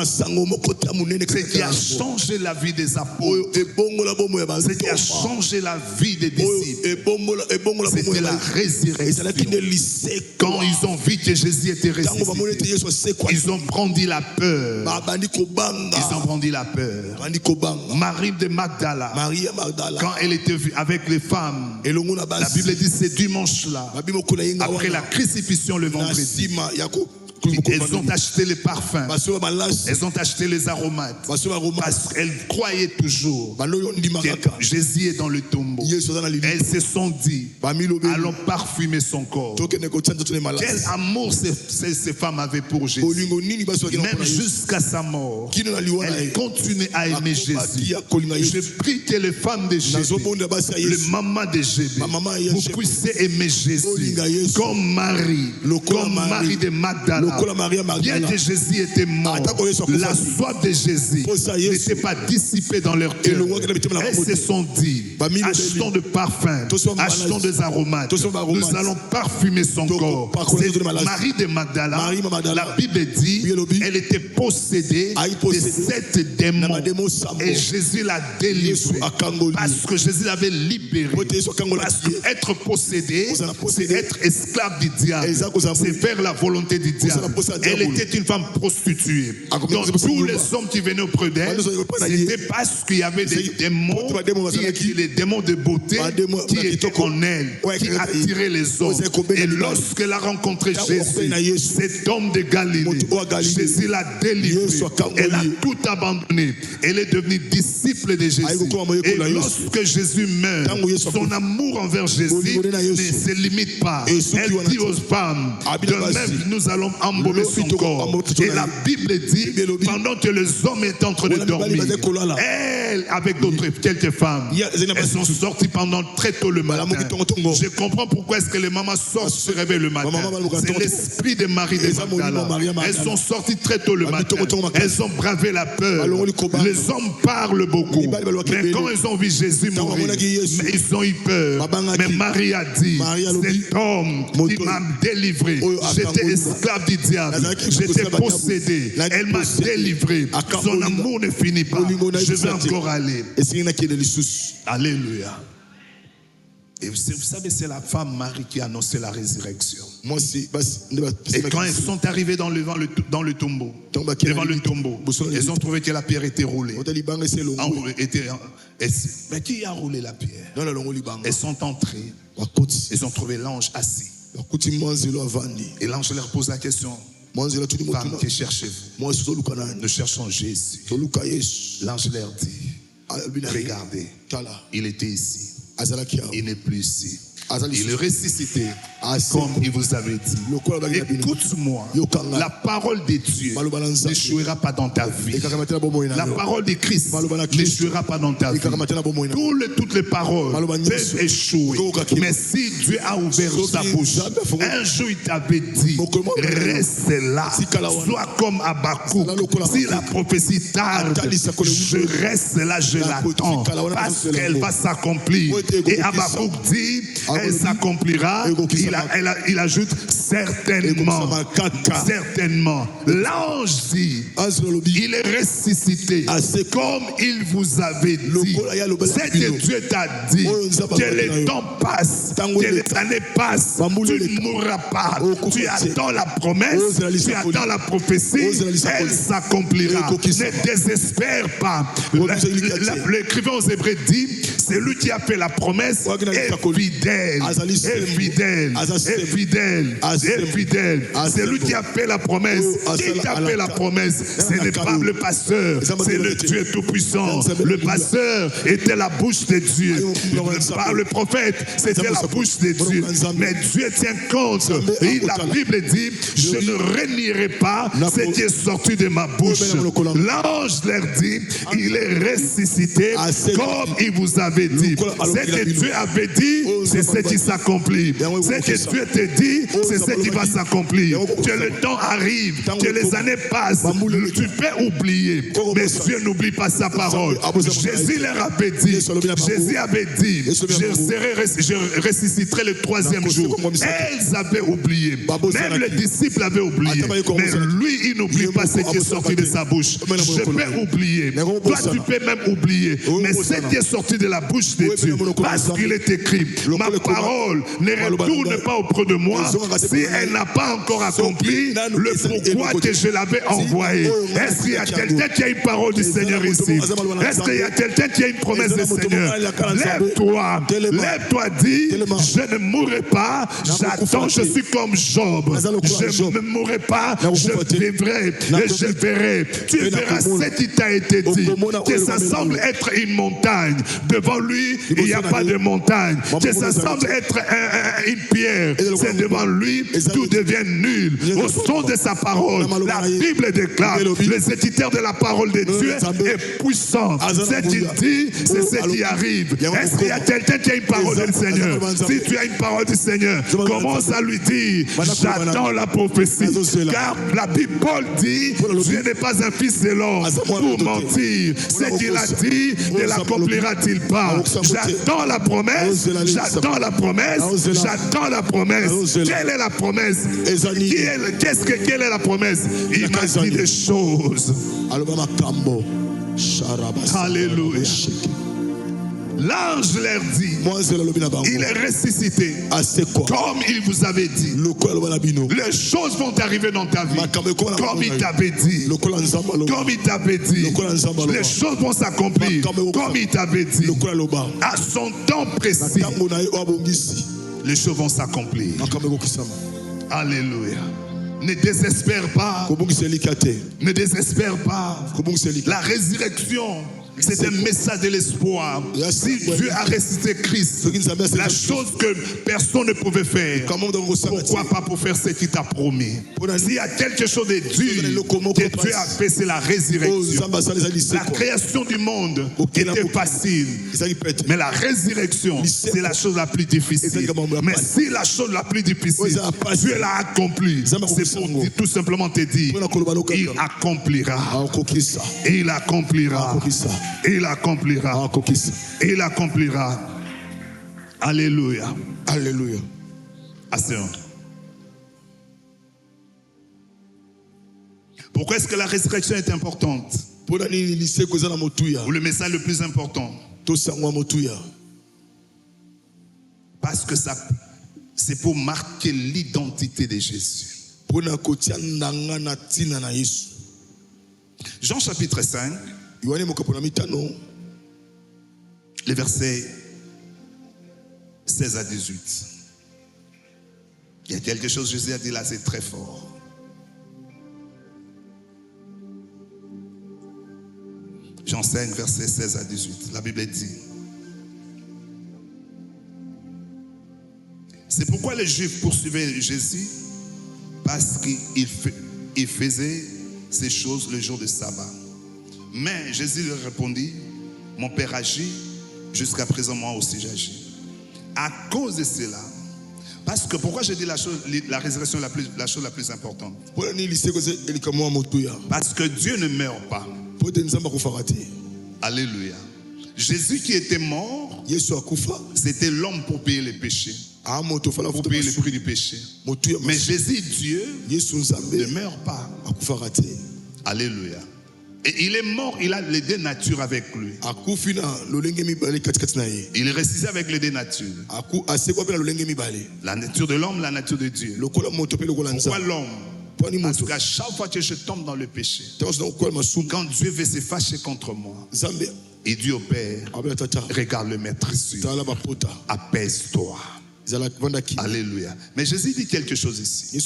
qui a changé la vie des apôtres, ce qui a changé la vie des disciples, c'était la résurrection. Quand ils ont vu que Jésus était ressuscité, ils ont brandi la peur. Ils ont brandi la peur. Marie de Magdala, quand elle était avec les femmes, la Bible dit c'est dimanche-là, après la crucifixion le vendredi, elles ont acheté les parfums, elles ont acheté les aromates, parce qu'elles croyaient toujours que Jésus est dans le tombeau. Elles se sont dit, allons parfumer son corps. Quel amour ces femmes avaient pour Jésus. Même jusqu'à sa mort, elles continuaient à aimer Jésus. Je prie que les femmes de Jésus, les mamans de Jésus, vous puissiez aimer Jésus comme Marie de Magdala. Bien que Jésus était mort, la soif de Jésus n'était pas dissipée dans leur cœur. Elles se sont dit, achetons de parfums, achetons des aromates, nous allons parfumer son corps. C'est Marie de Magdala. La Bible dit, elle était possédée de 7 démons et Jésus l'a délivrée parce que Jésus l'avait libérée. Parce qu'être possédé, c'est être esclave du diable, c'est faire la volonté du diable. Elle était une femme prostituée. Donc tous les hommes qui venaient auprès d'elle, c'était parce qu'il y avait des démons, qui étaient les démons de beauté, qui étaient en elle, qui attiraient les hommes. Et lorsqu'elle a rencontré Jésus, cet homme de Galilée, Jésus l'a délivrée. Elle a tout abandonné. Elle est devenue disciple de Jésus. Et lorsque Jésus meurt, son amour envers Jésus ne se limite pas. Elle dit aux femmes, de même nous allons embaumer son corps. Et la Bible dit, pendant que les hommes étaient en train de dormir, elles, avec d'autres quelques femmes, elles sont sorties pendant très tôt le matin. Je comprends pourquoi est-ce que les mamans sortent se réveillent le matin. C'est l'esprit de Marie de Magdala. Elles sont sorties très tôt le matin. Elles ont bravé la peur. Les hommes parlent beaucoup. Mais quand ils ont vu Jésus mourir, ils ont eu peur. Mais Marie a dit, cet homme qui m'a délivré, j'étais esclave du diable, j'étais possédé, elle m'a délivré. Son amour ne finit pas. Je vais encore aller. Alléluia. Et vous savez, c'est la femme Marie qui a annoncé la résurrection. Et quand elles sont arrivées dans le tombeau, devant le tombeau, elles ont trouvé que la pierre était roulée. Mais qui a roulé la pierre? Elles sont entrées. Elles ont trouvé l'ange assis. Et l'ange leur pose la question. Femme, que cherchez-vous? Nous cherchons Jésus. L'ange leur dit, regardez, il était ici. Il n'est plus ici. Il est ressuscité comme il vous avait dit. Écoute-moi, la parole de Dieu n'échouera pas dans ta vie. La parole de Christ n'échouera pas dans ta vie. Toutes les paroles peuvent échouer. Mais si Dieu a ouvert sa bouche, un jour il t'avait dit, reste là, sois comme Habakkuk. Si la prophétie tarde, je reste là, je l'attends, parce qu'elle va s'accomplir. Et Habakkuk dit, elle s'accomplira. Il ajoute certainement. Certainement. L'ange dit, il est ressuscité comme il vous avait dit. C'est que Dieu t'a dit que les temps passent, que les années passent, tu ne mourras pas. Tu attends la promesse, tu attends la prophétie, elle s'accomplira. Ne désespère pas. L'écrivain aux Hébreux dit, c'est lui qui a fait la promesse est fidèle. Est fidèle. Est fidèle. Est fidèle. C'est lui qui a fait la promesse. Qui t'a fait la promesse? Ce n'est pas le pasteur, c'est le Dieu Tout-Puissant. Le pasteur était la bouche de Dieu. Le prophète, c'était la bouche de Dieu. Mais Dieu tient compte. Et la Bible dit, je ne renierai pas ce qui est sorti de ma bouche. L'ange leur dit, il est ressuscité comme il vous avait dit. Ce que Dieu avait dit, c'est ce qui s'accomplit. Ce que Dieu te dit, c'est ce qui va s'accomplir. Que le temps arrive, que les années passent, tu peux oublier. Mais Dieu n'oublie pas sa parole. Jésus leur avait dit, Jésus avait dit, je ressusciterai le troisième jour. Elles avaient oublié. Même les disciples avaient oublié. Mais lui, il n'oublie pas ce qui est sorti de sa bouche. Je peux oublier. Toi, tu peux même oublier. Mais ce qui est sorti de la bouche de Dieu, parce qu'il est écrit, ma parole ne retourne pas auprès de moi si elle n'a pas encore accompli le pourquoi que je l'avais envoyé. Est-ce qu'il y a quelqu'un qui a une parole du Seigneur ici? Est-ce qu'il y a quelqu'un qui a une promesse du Seigneur? Lève-toi, lève-toi, dis, je ne mourrai pas, j'attends, je suis comme Job, je ne mourrai pas, je vivrai et je verrai. Tu verras ce qui t'a été dit, que ça semble être une montagne, devant lui il n'y a pas de montagne, que ça semble être une pierre, c'est devant lui, tout devient nul. Au son de sa parole, la Bible déclare, les éditeurs de la parole de Dieu est puissant. Ce qu'il dit, c'est ce qui arrive. Est-ce qu'il y a quelqu'un qui a une parole du Seigneur? Si tu as une parole du Seigneur, commence à lui dire, j'attends la prophétie. Car la Bible, Paul dit, Dieu n'est pas un fils de l'homme pour mentir. Ce qu'il a dit, ne l'accomplira-t-il pas? J'attends la promesse, j'attends la promesse, j'attends la promesse. Quelle est la promesse? Quelle est la promesse? Il m'a dit des choses. Alléluia. L'ange leur dit, il est ressuscité comme il vous avait dit. Les choses vont arriver dans ta vie comme il t'avait dit. Comme il t'avait dit. Les choses vont s'accomplir comme il t'avait dit. À son temps précis, les choses vont s'accomplir. Alléluia. Ne désespère pas. Ne désespère pas. La résurrection C'est un message de l'espoir. Si Dieu a ressuscité Christ, la chose que personne ne pouvait faire, pourquoi pas pour faire ce qu'il t'a promis? S'il y a quelque chose de dur que Dieu a fait, c'est la résurrection. La création du monde était facile, mais la résurrection, c'est la chose la plus difficile. Mais si la chose la plus difficile, Dieu l'a accomplie, c'est pour tout simplement te dire, il accomplira. Et il accomplira. Et il accomplira. Et il accomplira. Alléluia. Alléluia. Asseyons. Pourquoi est-ce que la résurrection est importante? Ou le message le plus important? Parce que ça, c'est pour marquer l'identité de Jésus. Jean chapitre 5, les versets 16 à 18. Il y a quelque chose que Jésus a dit là, c'est très fort. Jean 5, versets 16 à 18. La Bible dit: c'est pourquoi les Juifs poursuivaient Jésus, parce qu'il faisait ces choses le jour de sabbat. Mais Jésus leur répondit: mon Père agit, jusqu'à présent moi aussi j'agis. À cause de cela, parce que pourquoi je dis la résurrection la chose la plus importante? Parce que Dieu ne meurt pas. Alléluia. Jésus qui était mort, c'était l'homme pour payer les péchés, pour payer le prix du péché. Mais Jésus, Dieu, ne meurt pas. Alléluia. Et il est mort, il a les deux natures avec lui. Il est ressuscité avec les deux natures. La nature de l'homme, la nature de Dieu. Pourquoi l'homme? Parce qu'à chaque fois que je tombe dans le péché, quand Dieu veut se fâcher contre moi, et Dieu au Père, regarde le maître Jésus, apaise-toi. Alléluia. Mais Jésus dit quelque chose ici.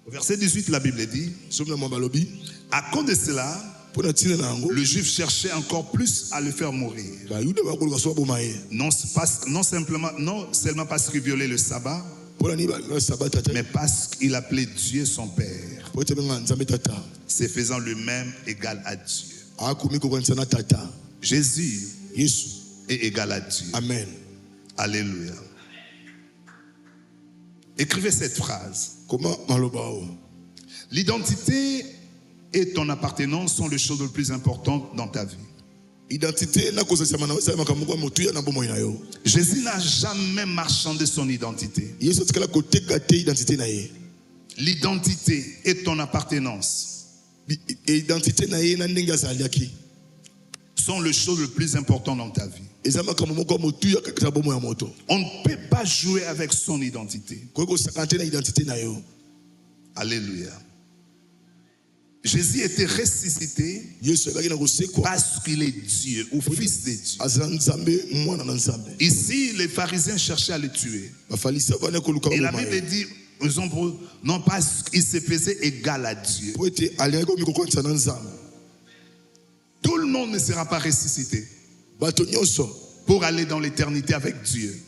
Au verset 18, la Bible dit: à cause de cela, le Juif cherchait encore plus à le faire mourir. Non seulement parce qu'il violait le sabbat, mais parce qu'il appelait Dieu son Père, se faisant lui-même égal à Dieu. Jésus est égal à Dieu. Amen. Alléluia. Écrivez cette phrase. L'identité et ton appartenance sont les choses les plus importantes dans ta vie. Jésus n'a jamais marchandé son identité. L'identité et ton appartenance sont les choses les plus importantes dans ta vie. On ne peut pas jouer avec son identité. Alléluia. Jésus était ressuscité parce qu'il est Dieu ou fils de Dieu. Ici, les pharisiens cherchaient à le tuer. Et la Bible dit, non parce qu'il se faisait égal à Dieu. Tout le monde ne sera pas ressuscité pour aller dans l'éternité avec Dieu.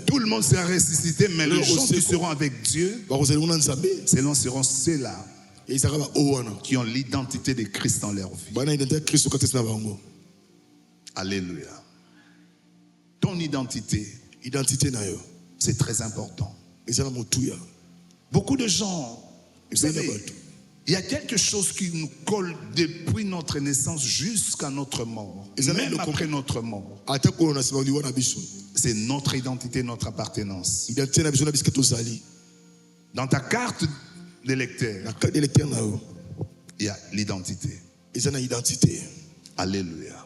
Tout le monde sera ressuscité, mais les gens qui seront avec Dieu, seront ceux-là qui ont l'identité de Christ dans leur vie. Alléluia. Ton identité, c'est très important. Beaucoup de gens, vous savez, il y a quelque chose qui nous colle depuis notre naissance jusqu'à notre mort. Même après notre mort. C'est notre identité, notre appartenance. Dans ta carte d'électeur, il y a l'identité. Alléluia.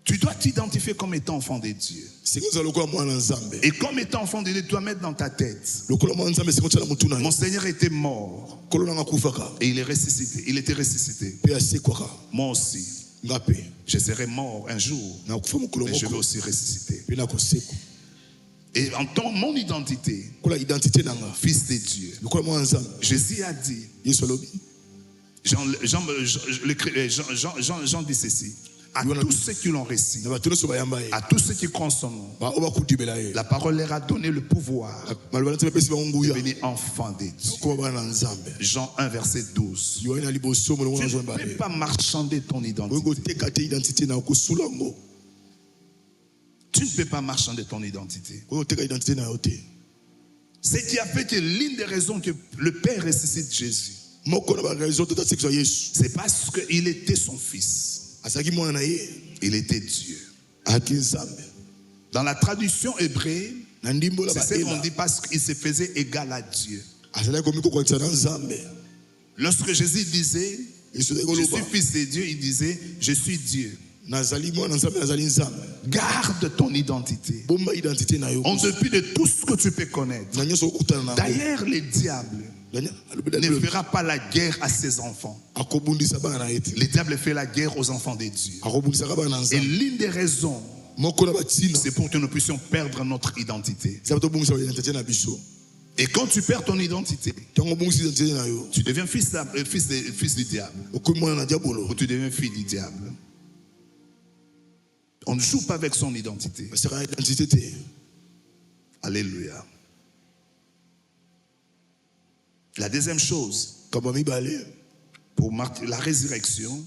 Tu dois t'identifier comme étant enfant de Dieu. Et comme étant enfant de Dieu, tu dois mettre dans ta tête: mon Seigneur était mort et il est ressuscité. Il était ressuscité. Moi aussi, je serai mort un jour, mais je vais aussi ressusciter. Et en tant que mon identité, fils de Dieu, Jésus a dit: Jean dit ceci. À tous ceux qui l'ont reçu, à tous ceux qui consomment, la parole leur a donné le pouvoir de devenir enfants de Dieu. Jean 1, verset 12. Tu ne peux pas marchander ton identité. Tu ne peux pas marchander ton identité. Ce qui a fait que l'une des raisons que le Père ressuscite Jésus, c'est parce qu'il était son fils. Il était Dieu. Dans la traduction hébraïque, c'est ce qu'on dit parce qu'il se faisait égal à Dieu. Lorsque Jésus disait, je suis fils de Dieu, il disait, je suis Dieu. Garde ton identité. En dépit de tout ce que tu peux connaître. D'ailleurs, le diable ne fera pas la guerre à ses enfants. Le diable fait la guerre aux enfants de Dieu. Et l'une des raisons, c'est pour que nous puissions perdre notre identité. Et quand tu perds ton identité, tu deviens fils du diable. Ou tu deviens fille du diable. On ne joue pas avec son identité. Alléluia. La deuxième chose, pour marquer la résurrection,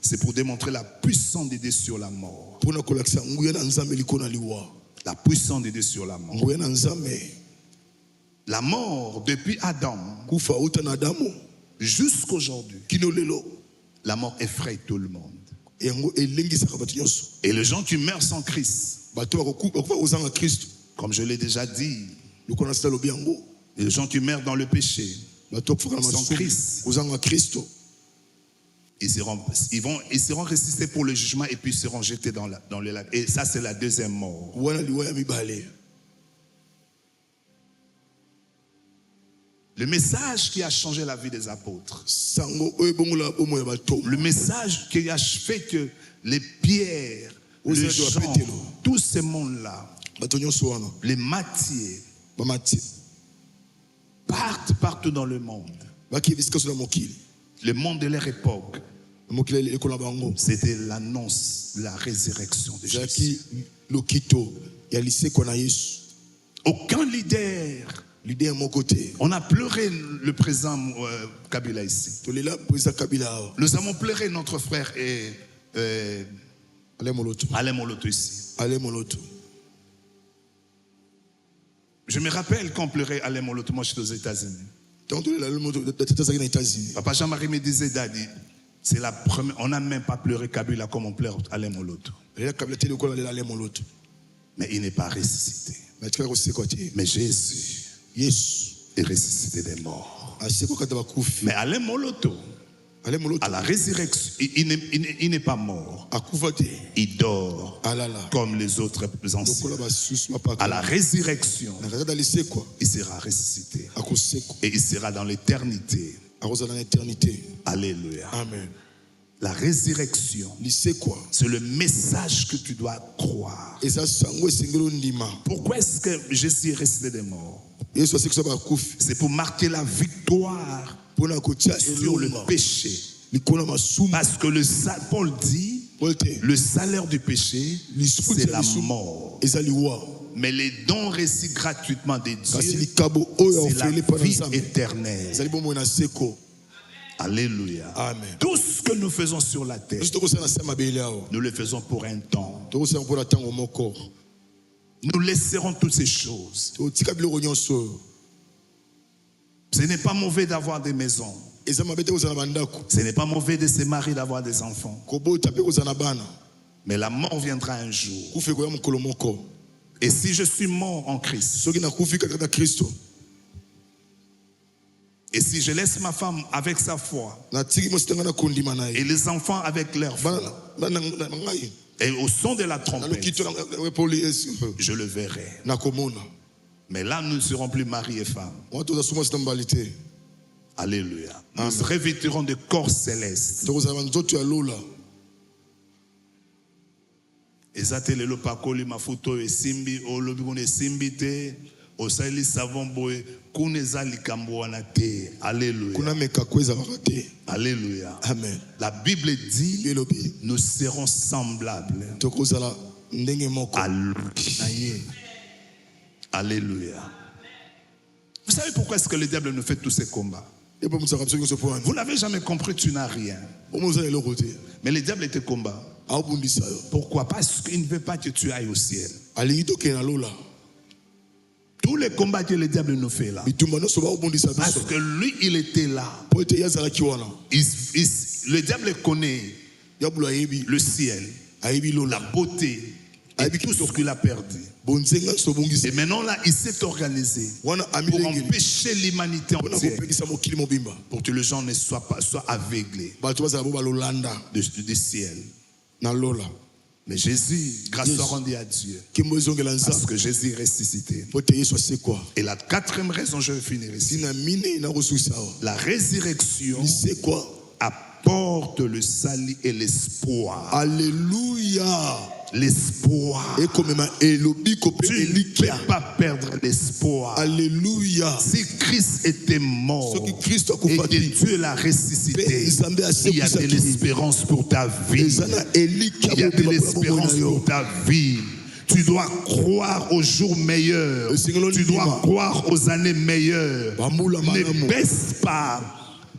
c'est pour démontrer la puissance de Dieu sur la mort. La puissance de Dieu sur la mort. La mort depuis Adam jusqu'aujourd'hui, la mort effraie tout le monde. Et les gens qui meurent sans Christ, comme je l'ai déjà dit, les gens qui meurent dans le péché, sans Christ, ils seront ressuscités pour le jugement et puis seront jetés dans le lac. Et ça, c'est la deuxième mort. Le message qui a changé la vie des apôtres. Le message qui a fait que les pierres, les gens, tous ces mondes-là, les matières, partent partout dans le monde. Le monde de leur époque, c'était l'annonce de la résurrection de Jésus. Aucun leader. On a pleuré le président Kabila ici. Nous avons pleuré notre frère Alain Moloto ici. Je me rappelle quand on pleurait Alain Moloto, moi j'étais aux États-Unis. Papa Jean-Marie me disait, Daddy, c'est la première, on n'a même pas pleuré Kabila comme on pleure Alain Moloto. Mais il n'est pas ressuscité. Mais Jésus est ressuscité des morts. Mais Alain Moloto, à la résurrection, il n'est pas mort. Il dort comme les autres anciens. À la résurrection, il sera ressuscité. Et il sera dans l'éternité. Alléluia. Amen. La résurrection, c'est le message que tu dois croire. Pourquoi est-ce que Jésus est ressuscité des morts? C'est pour marquer la victoire sur le péché. Parce que Paul dit, le salaire du péché, c'est la mort. Mais les dons reçus gratuitement de Dieu, c'est la vie éternelle. Alléluia. Amen. Tout ce que nous faisons sur la terre, nous le faisons pour un temps. Nous laisserons toutes ces choses. Ce n'est pas mauvais d'avoir des maisons. Ce n'est pas mauvais de se marier, d'avoir des enfants. Mais la mort viendra un jour. Et si je suis mort en Christ, et si je laisse ma femme avec sa foi, et les enfants avec leur foi, et au son de la trompette, je le verrai. Mais là, nous ne serons plus mari et femme. Alléluia. Nous revêtirons de corps célestes. Ezatelelo pakoli mafuto esimbi olobi kone simbite Osali savon boy kuneza likambo wana te. Alléluia. Kuna meka kweza bakate. Alléluia. Amen. La Bible dit nous serons semblables à lui. Alléluia. Vous savez pourquoi est-ce que le diable nous fait tous ces combats? Vous n'avez jamais compris, tu n'as rien. Mais le diable était combat. Pourquoi? Parce qu'il ne veut pas que tu ailles au ciel. Tous les combats que le diable nous fait là. Parce que lui, il était là. Le diable connaît le ciel, la beauté et tout ce qu'il a perdu. Et maintenant là, il s'est organisé pour empêcher l'humanité entière, pour que les gens ne soient aveuglés du ciel. Mais Jésus, grâce soit rendue à Dieu, parce que Jésus est ressuscité. Et la quatrième raison, je vais finir ici. La résurrection apporte le salut et l'espoir. Alléluia. L'espoir. Tu ne peux pas perdre l'espoir. Alléluia. Si Christ était mort et que Dieu l'a ressuscité, il y a de l'espérance pour ta vie. Il y a de l'espérance pour ta vie. Tu dois croire aux jours meilleurs. Tu dois croire aux années meilleures. Ne baisse pas.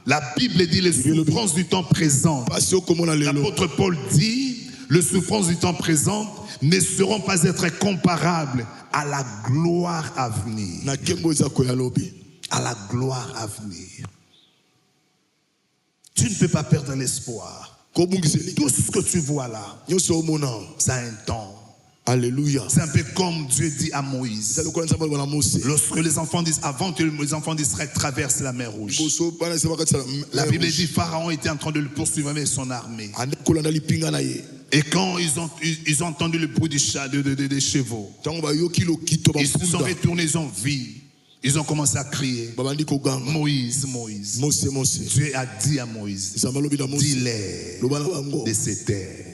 La Bible dit les souffrances du temps présent. L'apôtre Paul dit les souffrances du temps présent ne seront pas être comparables à la gloire à venir. À la gloire à venir. Tu ne peux pas perdre l'espoir. Tout ce que tu vois là, ça a un temps. Alléluia. C'est un peu comme Dieu dit à Moïse. Lorsque les enfants avant que les enfants d'Israël traversent la mer Rouge, la Bible dit Pharaon était en train de le poursuivre avec son armée. Et quand ils ont entendu le bruit des chevaux, ils se sont retournés, ils ont vu. Ils ont commencé à crier. Moïse, Moïse. Dieu a dit à Moïse, dis-les de ces terres.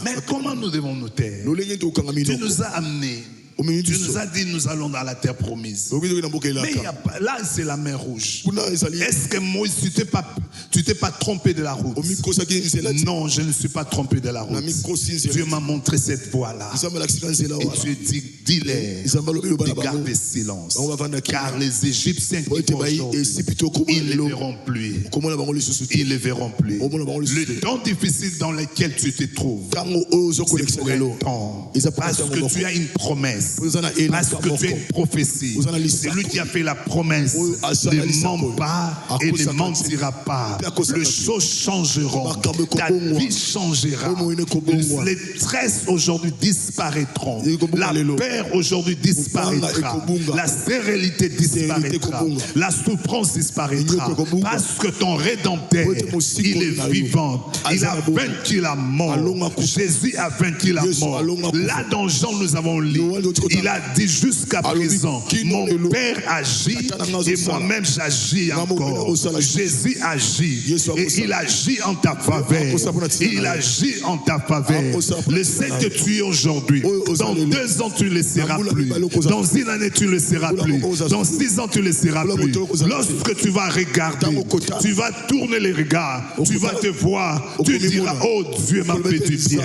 Mais comment nous devons nous taire? Tu nous as amenés. Tu nous as dit nous allons dans la terre promise. Mais là c'est la mer Rouge. Est-ce que Moïse, tu t'es pas trompé de la route? Non, je ne suis pas trompé de la route. Dieu m'a montré cette voie-là. Et Dieu dit, dis-les de garder silence. Car les Égyptiens qui vont ils ne verront plus. Ils ne verront plus. Le temps difficile dans lequel tu te trouves, c'est pour un temps. Parce que tu as une promesse. Parce que tu es une prophétie. C'est lui qui a fait la promesse. Ne ment pas et ne mentira pas. Les choses changeront. Ta vie changera. Les tresses aujourd'hui disparaîtront. La peur aujourd'hui disparaîtra. La stérilité disparaîtra. La souffrance disparaîtra. Parce que ton Rédempteur, il est vivant. Il a vaincu la mort. Jésus a vaincu la mort. Là dans Jean nous avons lu. Il a dit jusqu'à présent, mon Père agit et moi-même j'agis encore. Jésus agit et il agit en ta faveur. Il agit en ta faveur. Le Seigneur que tu es aujourd'hui, dans 2 ans tu ne le seras plus. Dans 1 année tu ne le seras plus. Dans 6 ans tu ne le seras plus. Lorsque tu vas regarder, tu vas tourner les regards, tu vas te voir, tu diras, oh Dieu m'a fait du bien.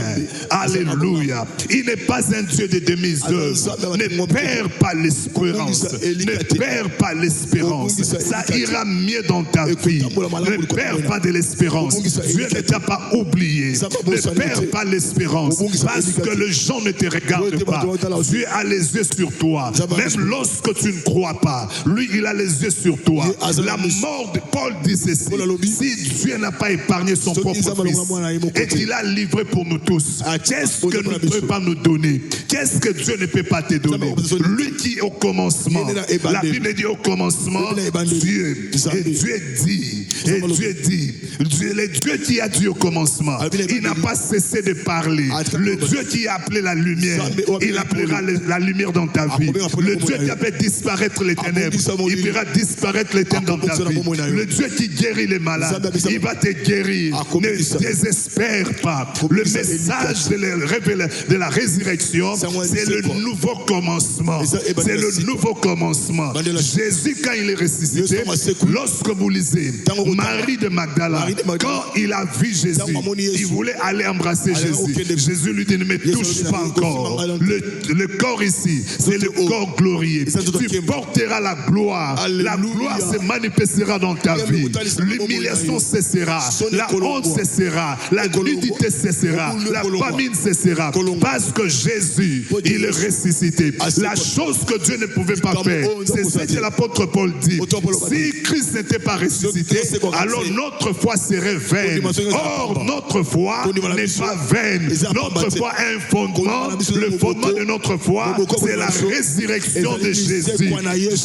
Alléluia. Il n'est pas un Dieu de demi-œuvre. Ne perds pas l'espérance. Ne perds pas l'espérance. Ça ira mieux dans ta vie. Ne perds pas de l'espérance. Dieu ne t'a pas oublié. Ne perds pas l'espérance. Parce que les gens ne te regardent pas. Dieu a les yeux sur toi. Même lorsque tu ne crois pas, lui, il a les yeux sur toi. La mort de Paul dit ceci. Si Dieu n'a pas épargné son propre fils et qu'il a livré pour nous tous, qu'est-ce que ne peut pas nous donner? Qu'est-ce que Dieu ne peut pas te donner? Lui qui au commencement, la Bible dit au commencement, Dieu, et Dieu dit, le Dieu qui a dit au commencement, il n'a pas cessé de parler. Le Dieu qui a appelé la lumière, il appellera la lumière dans ta vie. Le Dieu qui a fait disparaître les ténèbres, il fera disparaître les ténèbres dans ta vie. Le Dieu qui guérit les malades, il va te guérir. Ne désespère pas. Le message de la résurrection, c'est le nouveau nouveau commencement. C'est le nouveau commencement. Jésus, quand il est ressuscité, lorsque vous lisez Marie de Magdala, quand il a vu Jésus, il voulait aller embrasser Jésus. Jésus lui dit, ne me touche pas encore. Le corps ici, c'est le corps glorieux. Tu porteras la gloire. La gloire se manifestera dans ta vie. L'humiliation cessera. La honte cessera. La nudité cessera. La famine cessera. Parce que Jésus, il est ressuscité. La chose que Dieu ne pouvait pas faire, c'est ce que l'apôtre Paul dit. Si Christ n'était pas ressuscité, alors notre foi serait vaine. Or, notre foi n'est pas vaine. Notre foi a un fondement. Le fondement de notre foi, c'est la résurrection de Jésus.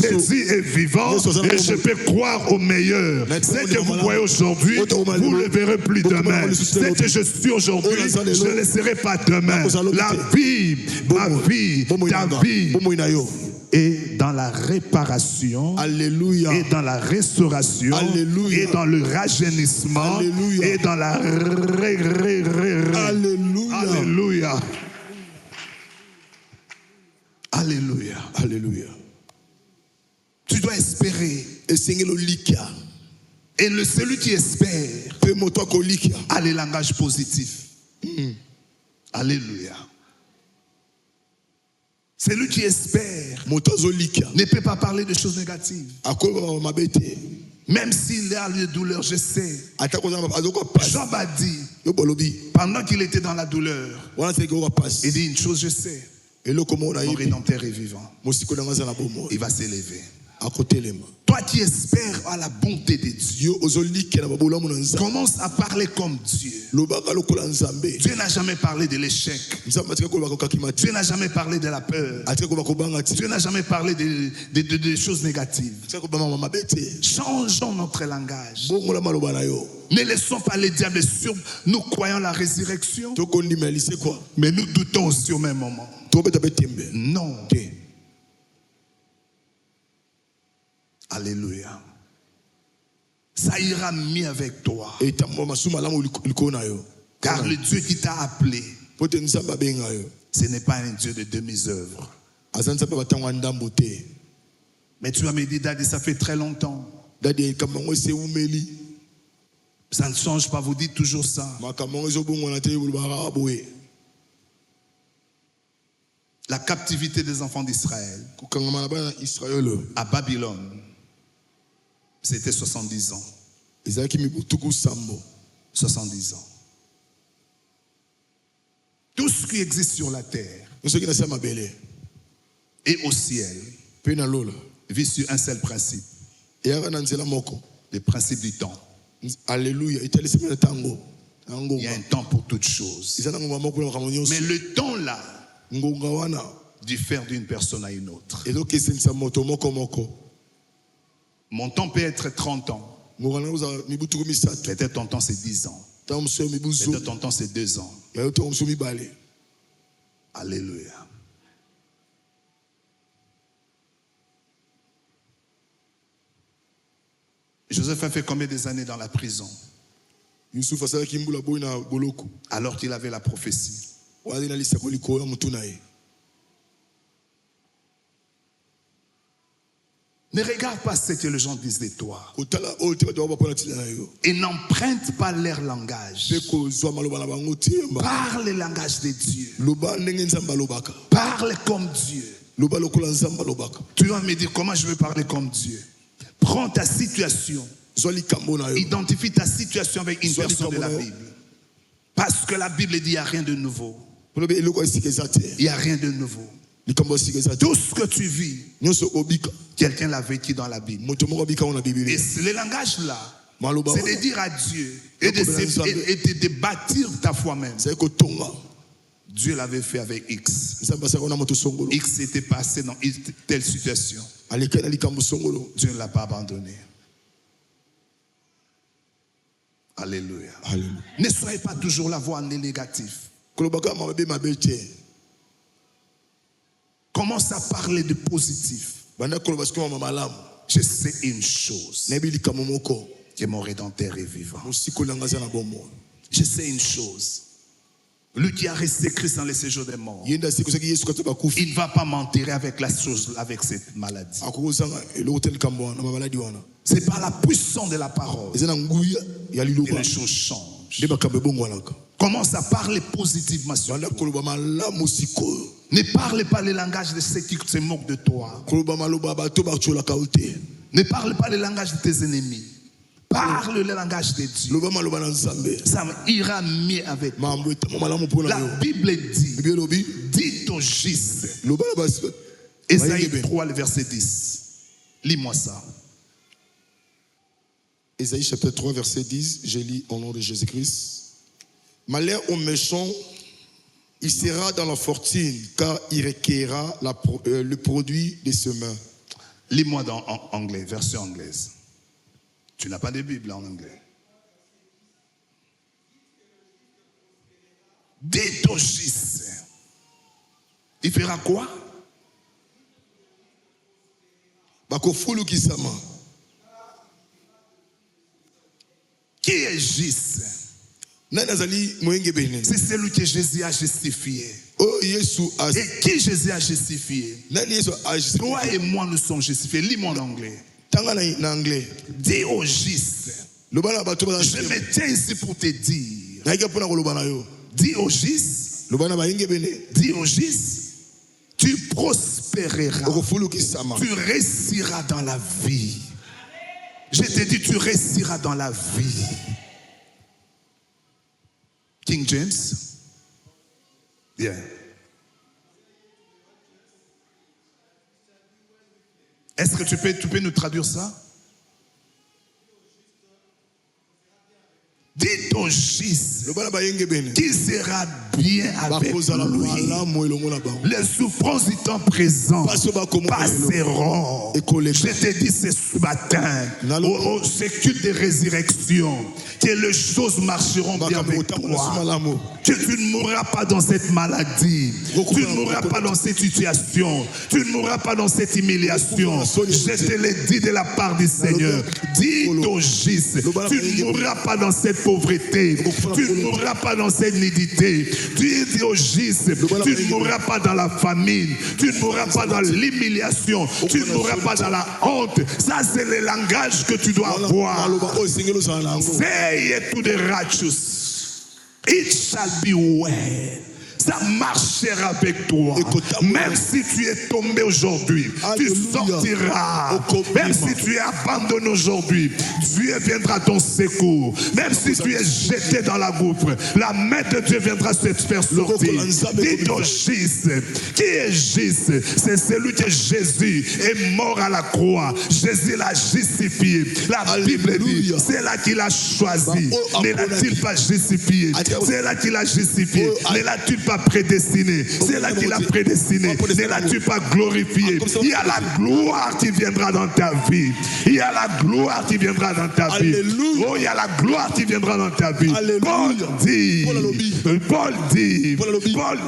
Jésus est vivant et je peux croire au meilleur. Ce que vous voyez aujourd'hui, vous ne le verrez plus demain. Ce que je suis aujourd'hui, je ne le serai pas demain. La vie, ma vie, ta vie est dans la réparation, Alléluia, et dans la restauration, Alléluia, et dans le rajeunissement, Alléluia, et dans la Alléluia. Alléluia. Alléluia. Alléluia. Tu dois espérer. Et celui qui espère a les langages positifs. Alléluia. Celui qui espère ne peut pas parler de choses négatives. Même s'il a des douleurs, je sais. Job a dit, pendant qu'il était dans la douleur, il dit une chose, je sais. Mon Rédempteur est vivant. Il va s'élever. Toi qui espères à la bonté de Dieu, commence à parler comme Dieu. Dieu n'a jamais parlé de l'échec. Dieu n'a jamais parlé de la peur. Dieu n'a jamais parlé de choses négatives. Changeons notre langage. Ne laissons pas les diables sur nous croyons la résurrection, mais nous doutons aussi au même moment. Non. Alléluia. Ça ira mieux avec toi. Car le Dieu qui t'a appelé, ce n'est pas un Dieu de demi-œuvre. Mais tu vas me dire, Daddy, ça fait très longtemps. Ça ne change pas, vous dites toujours ça. La captivité des enfants d'Israël à Babylone, c'était 70 ans. 70 ans. Tout ce qui existe sur la terre et au ciel vit sur un seul principe. Le principe du temps. Alléluia. Il y a un temps pour toutes choses. Mais le temps là diffère d'une personne à une autre. Mon temps peut être 30 ans. Peut-être ton temps c'est 10 ans. Peut-être ton temps c'est 2 ans. Alléluia. Joseph a fait combien d'années dans la prison? Alors qu'il avait la prophétie. Ne regarde pas ce que les gens disent de toi. Et n'emprunte pas leur langage. Parle le langage de Dieu. Parle comme Dieu. Tu vas me dire comment je vais parler comme Dieu. Prends ta situation. Identifie ta situation avec une personne de la Bible. Parce que la Bible dit qu'il n'y a rien de nouveau. Il n'y a rien de nouveau. Tout ce que tu vis, quelqu'un l'a vécu dans la Bible. Et le langage là, c'est de dire à Dieu et de bâtir ta foi même. Dieu l'avait fait avec X. X était passé dans telle situation. Dieu ne l'a pas abandonné. Alléluia. Alléluia. Ne soyez pas toujours la voix négative. Commence à parler de positif. Je sais une chose, que mon Rédempteur est vivant. Je sais une chose, Lui qui a resté Christ dans les séjours des morts. Il ne va pas m'enterrer avec cette maladie. C'est par la puissance de la parole que les choses changent. Commence à parler positivement sur toi. Ne parle pas le langage de ceux qui se moquent de toi. Ne parle pas le langage de tes ennemis. Parle le langage de Dieu. Ça ira mieux avec toi. La Bible dit, dites au juste. Ésaïe 3, le verset 10. Lis-moi ça. Ésaïe chapitre 3, verset 10. Je lis au nom de Jésus-Christ. Malheur au méchant, il sera dans la fortune, car il recueillera le produit de ses mains. Lis-moi en anglais, version anglaise. Tu n'as pas de Bible en anglais. Dites au juste. Il fera quoi? Qui est juste? C'est celui que Jésus a justifié. Et qui Jésus a justifié? Toi et moi, nous sommes justifiés. Lis-moi en anglais. Dis au juste. Je me tiens ici pour te dire. Dis au juste. Dis au juste. Tu prospéreras. Tu réussiras dans la vie. Je te dis, tu réussiras dans la vie. King James. Yeah. Est-ce que tu peux nous traduire ça? Dites au juste qu'il sera bien avec lui. Les souffrances du temps présent passeront. Je te dis ce matin, au culte de résurrection, que les choses marcheront bien avec toi. Que tu ne mourras pas dans cette maladie. Tu ne mourras pas dans cette situation. Tu ne mourras pas dans cette humiliation. Je te l'ai dit de la part du Seigneur. Dis au juste, tu ne mourras pas dans cette pauvreté. Tu ne mourras pas dans cette nudité. Dis au juste, tu ne mourras pas dans la famine. Tu ne mourras pas dans l'humiliation. Tu ne mourras pas dans la honte. Ça, c'est le langage que tu dois avoir. Say it to the righteous. It shall be well. Ça marchera avec toi. Même si tu es tombé aujourd'hui, tu sortiras. Même si tu es abandonné aujourd'hui, Dieu viendra à ton secours. Même si tu es jeté dans la gouffre, la main de Dieu viendra te faire sortir. Dis au juste. Qui est juste? C'est celui que Jésus est mort à la croix. Jésus l'a justifié. La Bible dit, c'est là qu'il a choisi. Ne l'a-t-il pas justifié? C'est là qu'il a justifié. Ne l'a-t-il pas prédestiné? C'est là qu'il a prédestiné. Ne l'as-tu pas glorifié? Il y a la gloire qui viendra dans ta vie. Il y a la gloire qui viendra dans ta vie. Oh, il y a la gloire qui viendra dans ta vie. Paul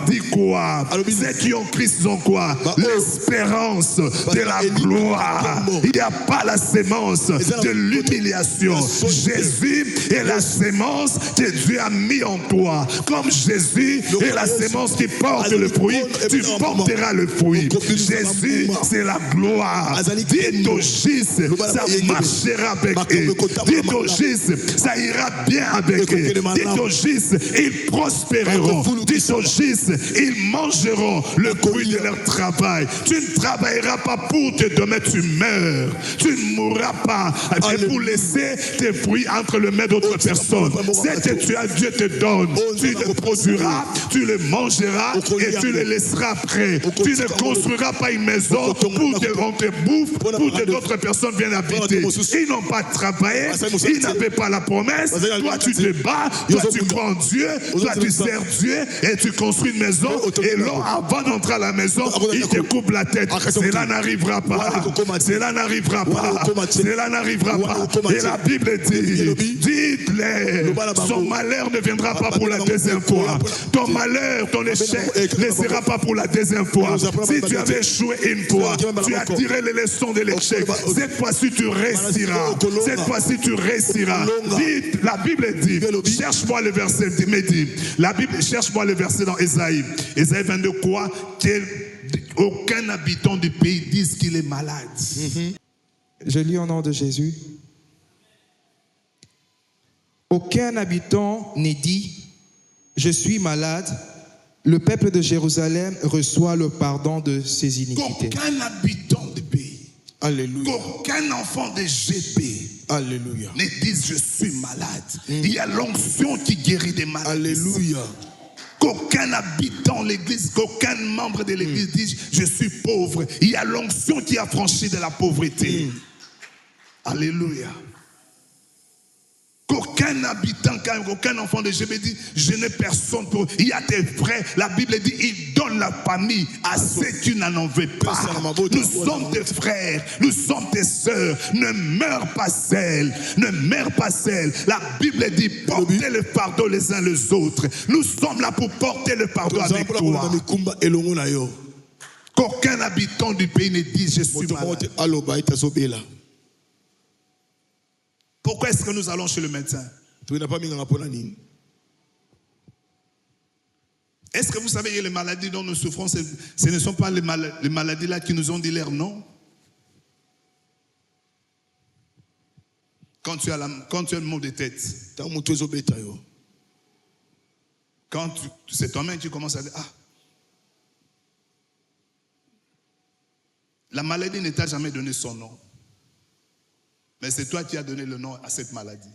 dit quoi? Ceux qui ont Christ ont quoi? L'espérance de la gloire. Il n'y a pas la sémence de l'humiliation. Jésus est la sémence que Dieu a mis en toi. Comme Jésus est la sémence qui porte le fruit, tu porteras le fruit. Jésus, c'est la gloire. Dis au juste, ça marchera avec eux. Dis au juste, ça ira bien avec eux. Dis au juste, ils prospéreront. Dis au juste, ils mangeront le fruit de leur travail. Tu ne travailleras pas pour te donner, tu meurs. Tu ne mourras pas pour laisser tes fruits entre les mains d'autres personnes. Ce que tu as, Dieu te donne. Tu le produiras, tu le mangeras et tu le laisseras après. Tu ne construiras pas une maison pour qu'on te bouffe, pour que d'autres personnes viennent habiter. Ils n'ont pas travaillé, ils n'avaient pas la promesse. Toi, tu te bats, toi, tu crois en Dieu, toi, tu sers Dieu et tu construis une maison. Et là, avant d'entrer à la maison, ils te coupent la tête. Cela n'arrivera pas. Cela n'arrivera pas. Cela n'arrivera pas. Et la Bible dit, dites-les, son malheur ne viendra pas pour la deuxième fois. Ton malheur malheur, ton échec ne sera pas pour la deuxième fois. Si tu avais échoué une fois, tu as tiré les leçons de l'échec. Cette fois-ci, tu réussiras. Cette fois-ci, tu réussiras. La Bible dit, cherche-moi le verset, mais dit, la Bible, cherche-moi le verset dans Ésaïe. Ésaïe 22, quoi? Aucun habitant du pays dise qu'il est malade. Je lis au nom de Jésus. Aucun habitant n'est dit, je suis malade. Le peuple de Jérusalem reçoit le pardon de ses iniquités. Qu'aucun habitant du pays, Alléluia. Qu'aucun enfant de GP, Alléluia. ne dise je suis malade. Il y a l'onction qui guérit des malades. Alléluia. Qu'aucun habitant de l'église, qu'aucun membre de l'église dise je suis pauvre. Il y a l'onction qui a franchi de la pauvreté. Alléluia. Qu'aucun habitant, qu'aucun enfant de GB dit je n'ai personne pour. Il y a tes frères. La Bible dit il donne la famille à ceux qui n'en veulent pas. Nous sommes tes frères, nous sommes tes sœurs. Ne meurs pas seul, ne meurs pas seul. La Bible dit portez le fardeau les uns les autres. Nous sommes là pour porter le fardeau avec toi. Qu'aucun habitant du pays ne dise je suis malade. Pourquoi est-ce que nous allons chez le médecin? Est-ce que vous savez que les maladies dont nous souffrons, ce ne sont pas les maladies là qui nous ont dit leur nom? Quand tu as le mot de tête, quand c'est toi-même qui commences à dire, ah, la maladie ne t'a jamais donné son nom. Mais c'est toi qui as donné le nom à cette maladie.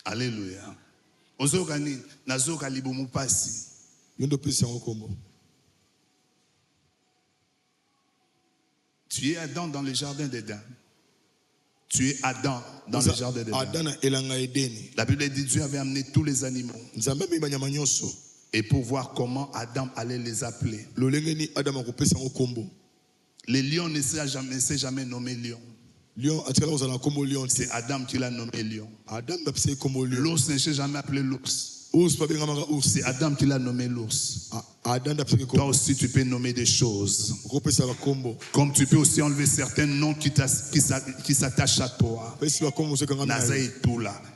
Alléluia. Tu es Adam dans le jardin d'Éden. Tu es Adam dans le jardin d'Éden. La Bible dit Dieu avait amené tous les animaux. Et pour voir comment Adam allait les appeler. Les lions ne s'est jamais nommé lion. C'est Adam qui l'a nommé lion. L'ours ne s'est jamais appelé l'ours. C'est Adam qui l'a nommé l'ours. Toi aussi tu peux nommer des choses. Comme tu peux aussi enlever certains noms qui s'attachent à toi.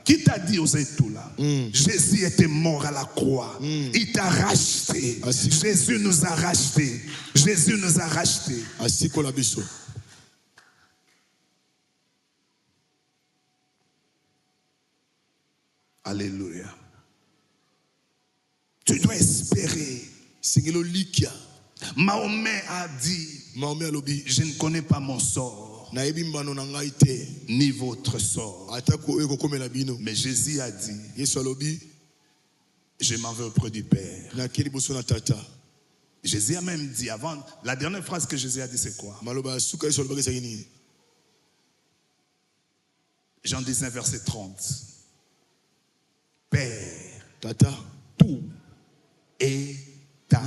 Qui t'a dit Ozaïtoula? Jésus était mort à la croix. Il t'a racheté. Jésus nous a rachetés. Jésus nous a rachetés. Alléluia. Tu dois espérer. Mahomet a dit, je ne connais pas mon sort, ni votre sort. Mais Jésus a dit, je m'en vais auprès du Père. Jésus a même dit, avant, la dernière phrase que Jésus a dit, c'est quoi? Jean 19, verset 30. Père, tout est à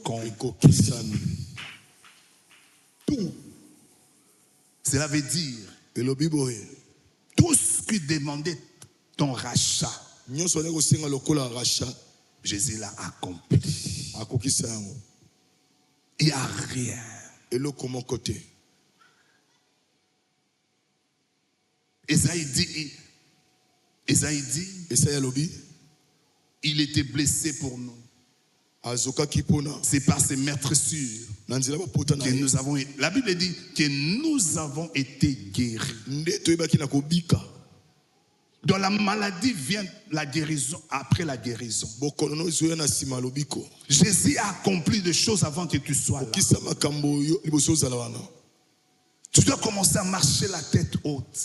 conquis. Tout. Cela veut dire tout ce qui demandait ton rachat, Jésus l'a accompli. Il n'y a rien. Esaïe dit, il était blessé pour nous. C'est par ses meurtrissures que nous avons. La Bible dit que nous avons été guéris. Dans la maladie vient la guérison après la guérison. Jésus a accompli des choses avant que tu sois là. Tu dois commencer à marcher la tête haute.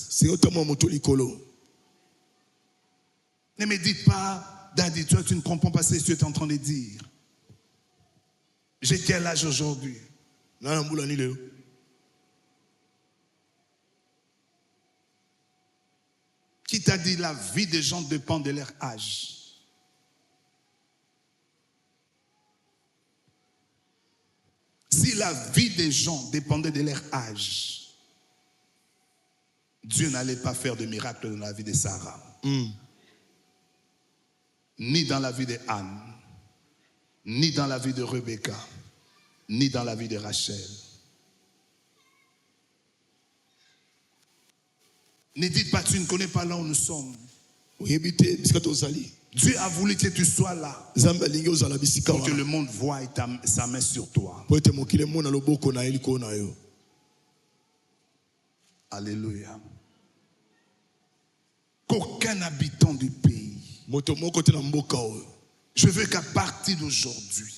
Ne me dites pas, Daddy, toi tu ne comprends pas ce que tu es en train de dire. J'ai quel âge aujourd'hui? Qui t'a dit la vie des gens dépend de leur âge? Si la vie des gens dépendait de leur âge, Dieu n'allait pas faire de miracle dans la vie de Sarah. Ni dans la vie de Anne, ni dans la vie de Rebecca, ni dans la vie de Rachel. Ne dites pas, tu ne connais pas là où nous sommes. Dieu a voulu que tu sois là pour que le monde voie sa main sur toi. Alléluia. Qu'aucun habitant du pays, je veux qu'à partir d'aujourd'hui,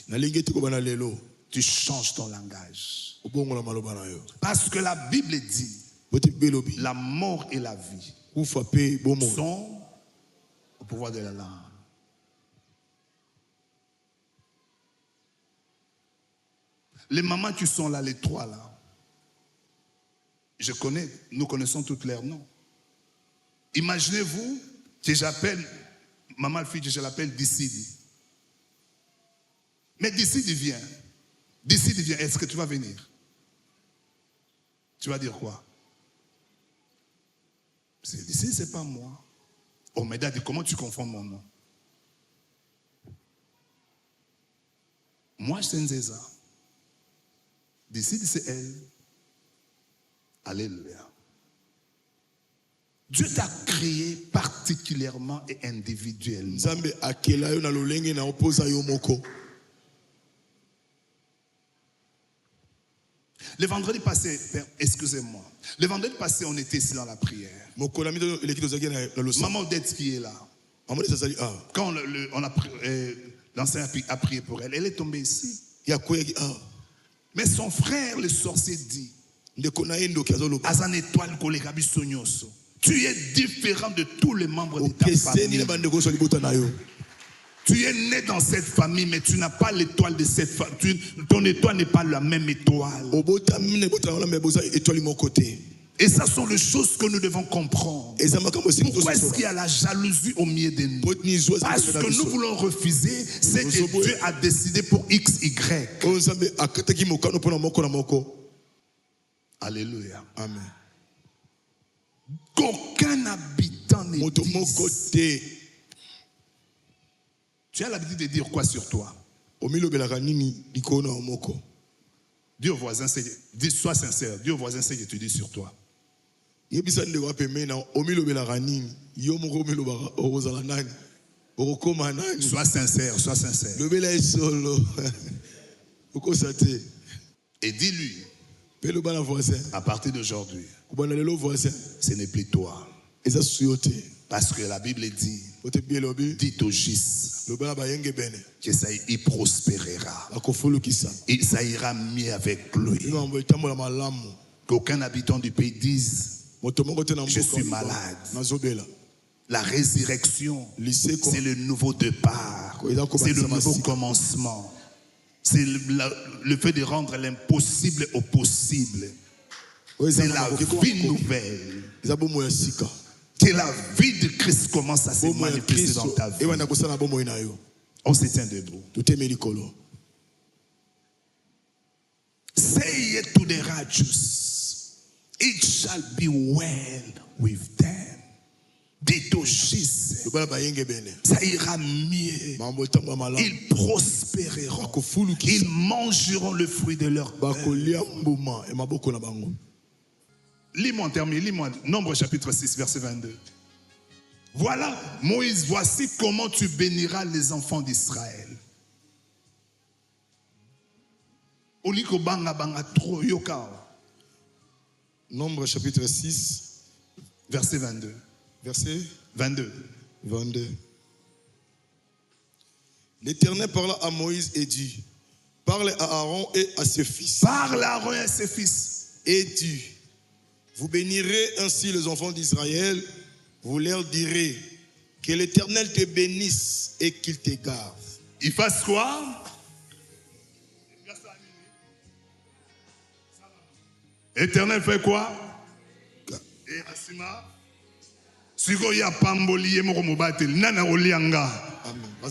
tu changes ton langage. Parce que la Bible dit, la mort et la vie sont au pouvoir de la langue. Les mamans qui sont là, les trois là, nous connaissons tous leurs noms. Imaginez-vous que j'appelle, maman fille, je l'appelle Dissidi. Mais Dissidi vient. Dissidi vient, est-ce que tu vas venir? Tu vas dire quoi? Dissidi, c'est pas moi. Oh, mais Daddy, comment tu confonds mon nom? Moi, c'est Nzeza. Dissidi, c'est elle. Alléluia. Dieu t'a créé particulièrement et individuellement. Le vendredi passé, excusez-moi, le vendredi passé, on était ici dans la prière. Maman Odette qui est là. Quand l'enseignant a prié pour elle, elle est tombée ici. Mais son frère, le sorcier, dit, tu es différent de tous les membres de ta famille. Tu es né dans cette famille, mais tu n'as pas l'étoile de cette famille. Ton étoile n'est pas la même étoile. Et ça sont les choses que nous devons comprendre. Pourquoi est-ce qu'il y a la jalousie au milieu de nous? Parce que nous voulons refuser ce que Dieu a décidé pour X, Y. Alléluia. Amen. Qu'aucun habitant ne dise. Tu as l'habitude de dire quoi sur toi? Dis au voisin, sois sincère. Dis au voisin ce que tu dis sur toi. Sois sincère, sois sincère. Et dis-lui, à partir d'aujourd'hui, ce n'est plus toi. Parce que la Bible dit, dites au Gis que ça il prospérera. Et ça ira mieux avec lui. Qu'aucun habitant du pays dise, je suis malade. La résurrection, c'est le nouveau départ. C'est le nouveau commencement. C'est le fait de rendre l'impossible au possible. C'est la vie nouvelle. Que la vie de Christ commence à se manifester dans ta vie. On se tient debout. Say it to the righteous, it shall be well with them. Dites au Gis, ça ira mieux. Ils prospéreront. Ils mangeront le fruit de leur œuvre. Lis-moi en termes, lis-moi Nombre chapitre 6, verset 22. Voilà, Moïse, voici comment tu béniras les enfants d'Israël. Nombre chapitre 6, verset 22. Verset 22. L'Éternel parla à Moïse et dit, parle à Aaron et à ses fils. Parle à Aaron et à ses fils. Et dit, vous bénirez ainsi les enfants d'Israël, vous leur direz que l'Éternel te bénisse et qu'il te garde. Il fasse quoi? Éternel fait quoi? Et Asima, siko ya pamboli ye moko mobateli nana olianga.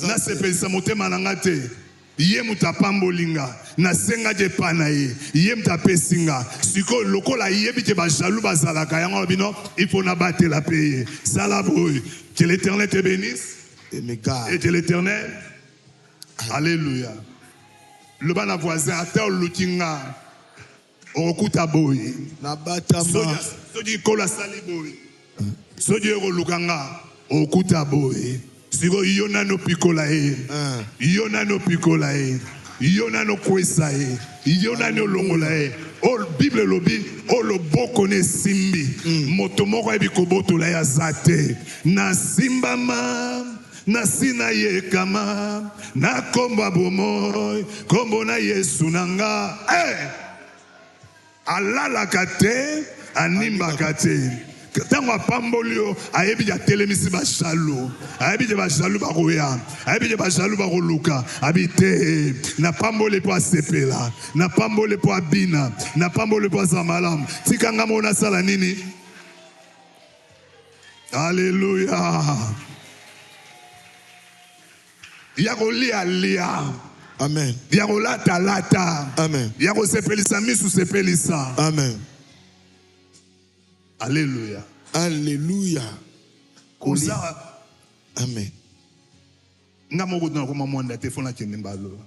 Na sepelisa motema nanga te. Ye mutapambolinga na senga je panaye ye mutapesinga siko lokola ye bite ba jaloux bazalaka yango bino il faut na battre la payer salaboy que l'Éternel te bénisse et que l'Éternel alléluia le bana voisin ata lutinga okuta boy na batama soji kola saliboy soji ro lukanga okuta boy siko yona no pikola e yona no pikola e yona no kwesa e yona no longola e o bible lobi o lo bokone simbi moto moko ebi kobotola ya zate na simba ma na sina ye kama na komba bomoy kombo na Yesu nanga alala kate animba kate tango apambolio ayebi ya telemisi ba jalo ayebi je ba jalo ba koya ayebi je ba jalo ba koluka abite na pambole po asepela na pambole po abina na pambole po zamalam tikanga mona sala nini alléluia yako lia amen yako lata amen yako sepelisa misu sepelisa amen. Alléluia. Alléluia. Amen. Ngamo na ko mamonda te fona ke mbalo.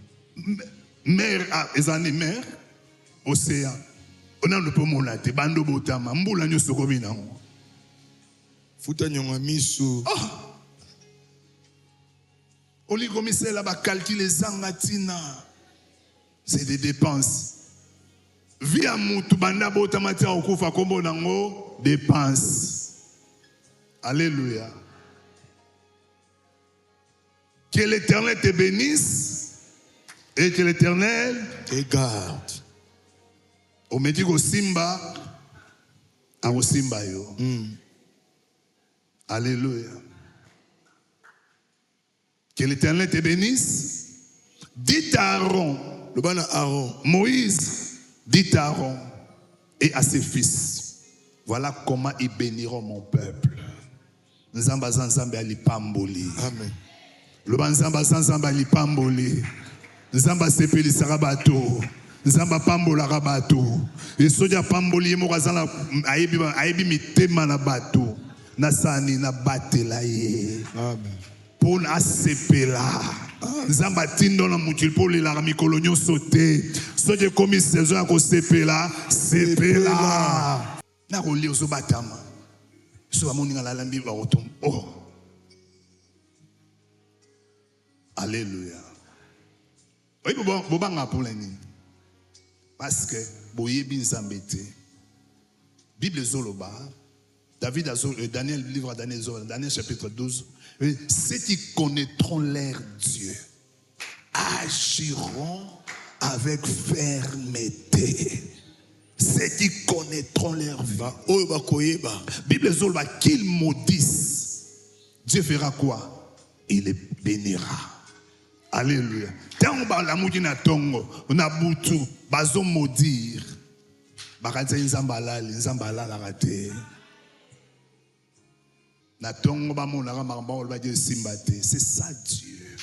Mère ezani mère océan. Ona no pomona te bando botama mbula nyoso komina ngo. Futa nyonga misu. Oli komisela ba calculer zangatina. C'est des dépenses. Via mutu banda botama tia okufa kombo nango dépenses. Alléluia. Que l'Éternel te bénisse et que l'Éternel te garde. Au métier simba, à simba yo. Alléluia. Que l'Éternel te bénisse. Dites à Aaron, le ban Aaron, Moïse, dites à Aaron et à ses fils. Voilà comment ils béniront mon peuple. Nzamba zanzamba alipamboli. Amen. Le banzamba zanzamba alipamboli. Nzamba sepeli sarabato. Nzamba pambola rabato. Et soja pamboli mo kazala aibi mitema na bato. Nasani na batela ye. Amen. Pour na sepela. Nzamba tindo na mutil pour les larmes coloniaux sauter. Soja komi saison ko sepela. Sepela. Na roli ozo batama so amoninga la lambi ba otom alléluia oui bobanga pour l'ennemi parce que boyebi nzambe te Bible zoloba David Daniel livre Daniel Daniel chapitre 12 ceux qui connaîtront leur Dieu agiront avec fermeté. Ceux qui connaîtront leur vie. Bible zolba qu'ils maudissent. Dieu fera quoi? Il les bénira. Alléluia. Tant ba la moudina tongo, na butu, bazo maudire. Bakatsa nzambala la raté. Na tongo ba mona ka mamba o ba Dieu simbate. C'est ça Dieu.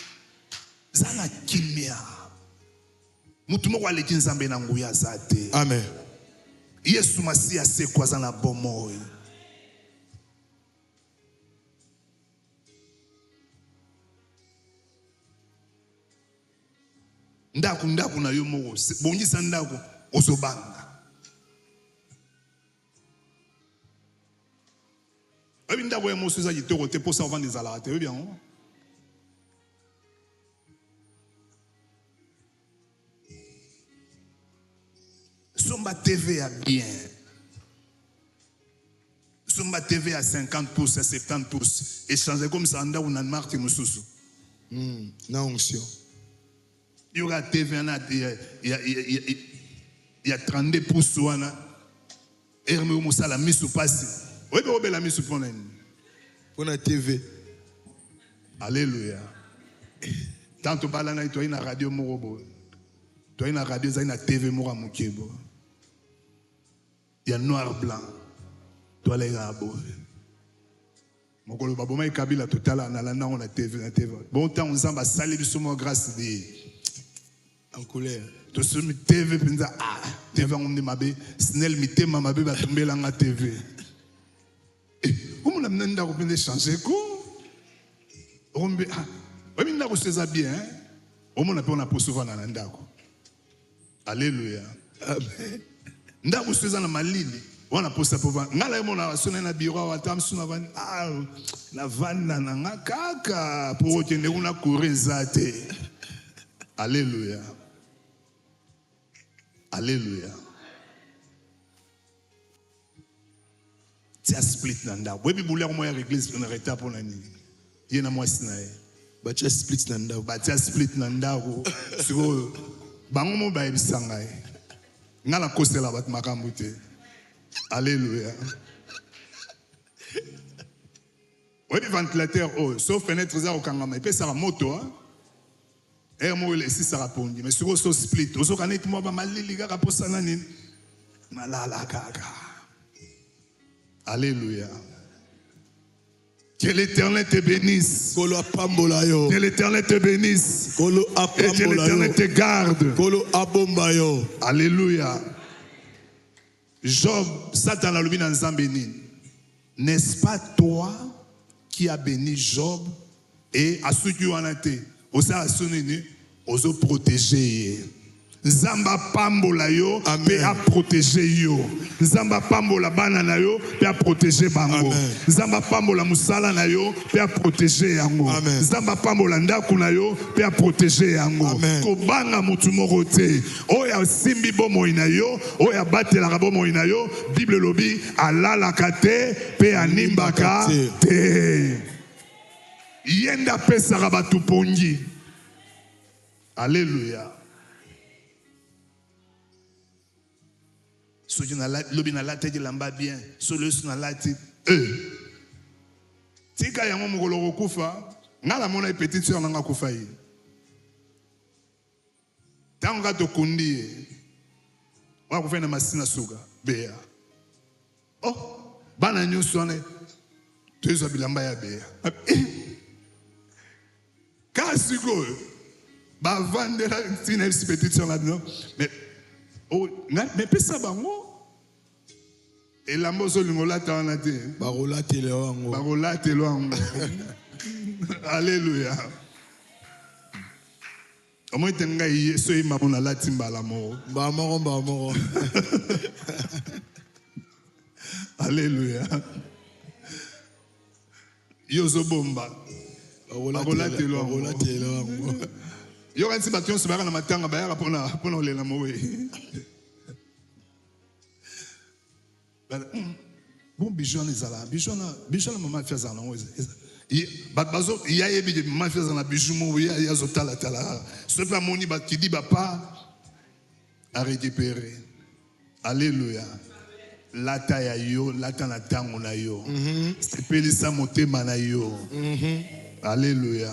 Zana kimia. Mutu moko aleki nzambe na nguya zate. Amen. Yesu Masia se kwaza na bomoy. Ndaku na yo moko bongisa ndaku osobanga. Obi ndaku ya mosuza yitoko te pour ça vendre des alate bien. Somba TV à bien. Somba TV à 50 pouces, à 70 pouces. Échanger comme ça, on a marqué Moussoussou. Na onction. Il y aura TV, il y a 32 pouces. Hermé Moussa la mise sous passe. Oui, mais la mise sous pour la TV. Alléluia. Tant que balana, tu as une radio morobo. Tu as une radio, tu as une TV moramukebo. Il y a noir blanc. Tu as les rabos. Mon collègue Baboma et Kabila tout à l'heure, on a TV. Bon temps, on s'en va saluer sur mon grâce de En colère. To so mi TV penza TV on mabe snel mi tema mabe ba tombela nga TV. Comment la mnenda ko pende changer ko? Rombe oui mnenda ko seza bien hein. Au moins on a pour souvent na ndako. Alléluia. Amen. Ndako seza na malili. On a pour ça pour ngala mo na sona na bureau wa tam suna van na vanda na nga kaka pour que ne una courir zate. Alléluia. Alléluia. Tu as split nanda. Oui, mais bouleur moi l'église on arrête pour l'année. Il y en a moi sinae. Bah tu as split nanda. Bah tu as split nanda ko. Sur bango mo ba ibisangai. Ngala kosela bat makamute. Alléluia. Oui, ventilateur oh, sauf fenêtre za okangama. Et ça la moto hein. Et moi ici ça répond mais sur au split au kaneti moi ba malili kaka posana nini malala kaka. Alléluia. Que l'Éternel te bénisse. Que l'Éternel te bénisse. Et que l'Éternel te garde. Alléluia. Job, Satan a lu dans Zambénin. N'est-ce pas toi qui as béni Job et à ceux qui ont été osa asonene ozo protéger Nzamba pambola yo pe a protéger yo Nzamba pambola bana na yo pe a protéger bango Nzamba pambola musala na yo pe a protéger yango Nzamba pambola ndaku na yo pe a protéger yango ko banga mutu moko te oya simbi bomo ina yo oya batela bomo ina yo Bible lobi alala kate pe animbaka te yenda pesa rabatu pongi. Alléluia. So you na lobi na late di lamba bien. So le na late tika yango mokolo kokufa ngala mona petite sœur nanga kufa yi. Tanga to kundi. Wa kufa na masina suga bea. Oh bana nyuso ne tezo bilamba ya bea. Kasi go ba vendre la tina petite sœur là-dedans mais oh mais pesa bango et la mozo lingola ta na te barola teloango alléluia omo tenga yeso ima mona latimba la mo ba moro alléluia yozo bomba barola teloango yo kanti bation se baka na matanga bayaka pona olela mowe bon bijou ezala bijou na mama fiaza na ngoze bazo ya yebi de mama fiaza na bijou mo ya zo tala ce pas moni ba qui dit ba pas à récupérer alléluia lata ya yo lata na tango na yo sepelisa motema na yo alléluia.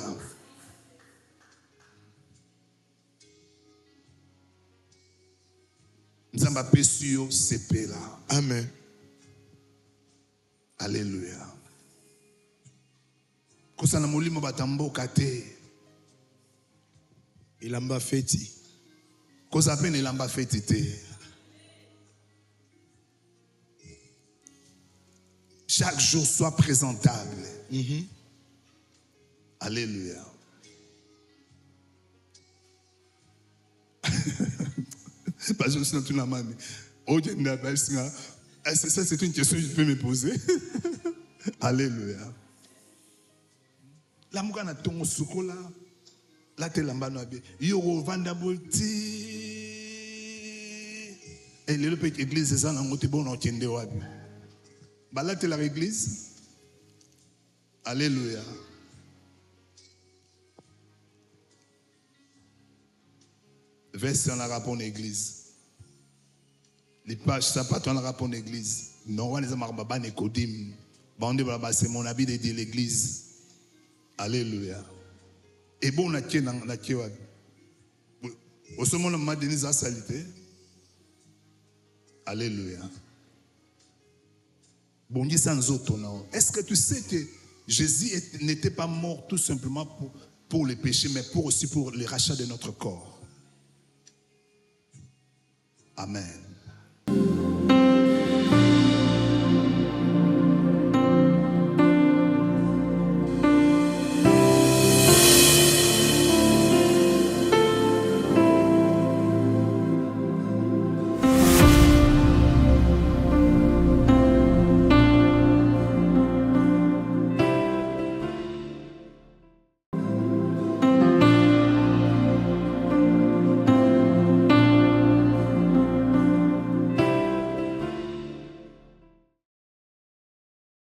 Nzamba pesio sepela. Amen. Alléluia. Kosana molimo batamboka te. Ilamba feti. Kosa pene ilamba feti te. Chaque jour soit présentable. Alléluia. Parce que c'est une amie. Ça, c'est une question que je peux me poser. Alléluia. La mouka na tongo sukola. La te lambano abe. Yoro vanda bolti. Et le petit église, c'est ça, on est bon, on tient de wabi. Bah là, t'es la église. Alléluia. Verset, on a rapport en église. Les pages, ça pas on a rapport en église. Non, on les a marqués Nicodim. C'est mon habit de l'église. Alléluia. Et bon, on a tiens na kiwa. Au sommet, on m'a donné sa salité. Alléluia. Bon, dit sans autre non. Est-ce que tu sais que Jésus n'était pas mort tout simplement pour les péchés, mais aussi pour le rachat de notre corps? Amen.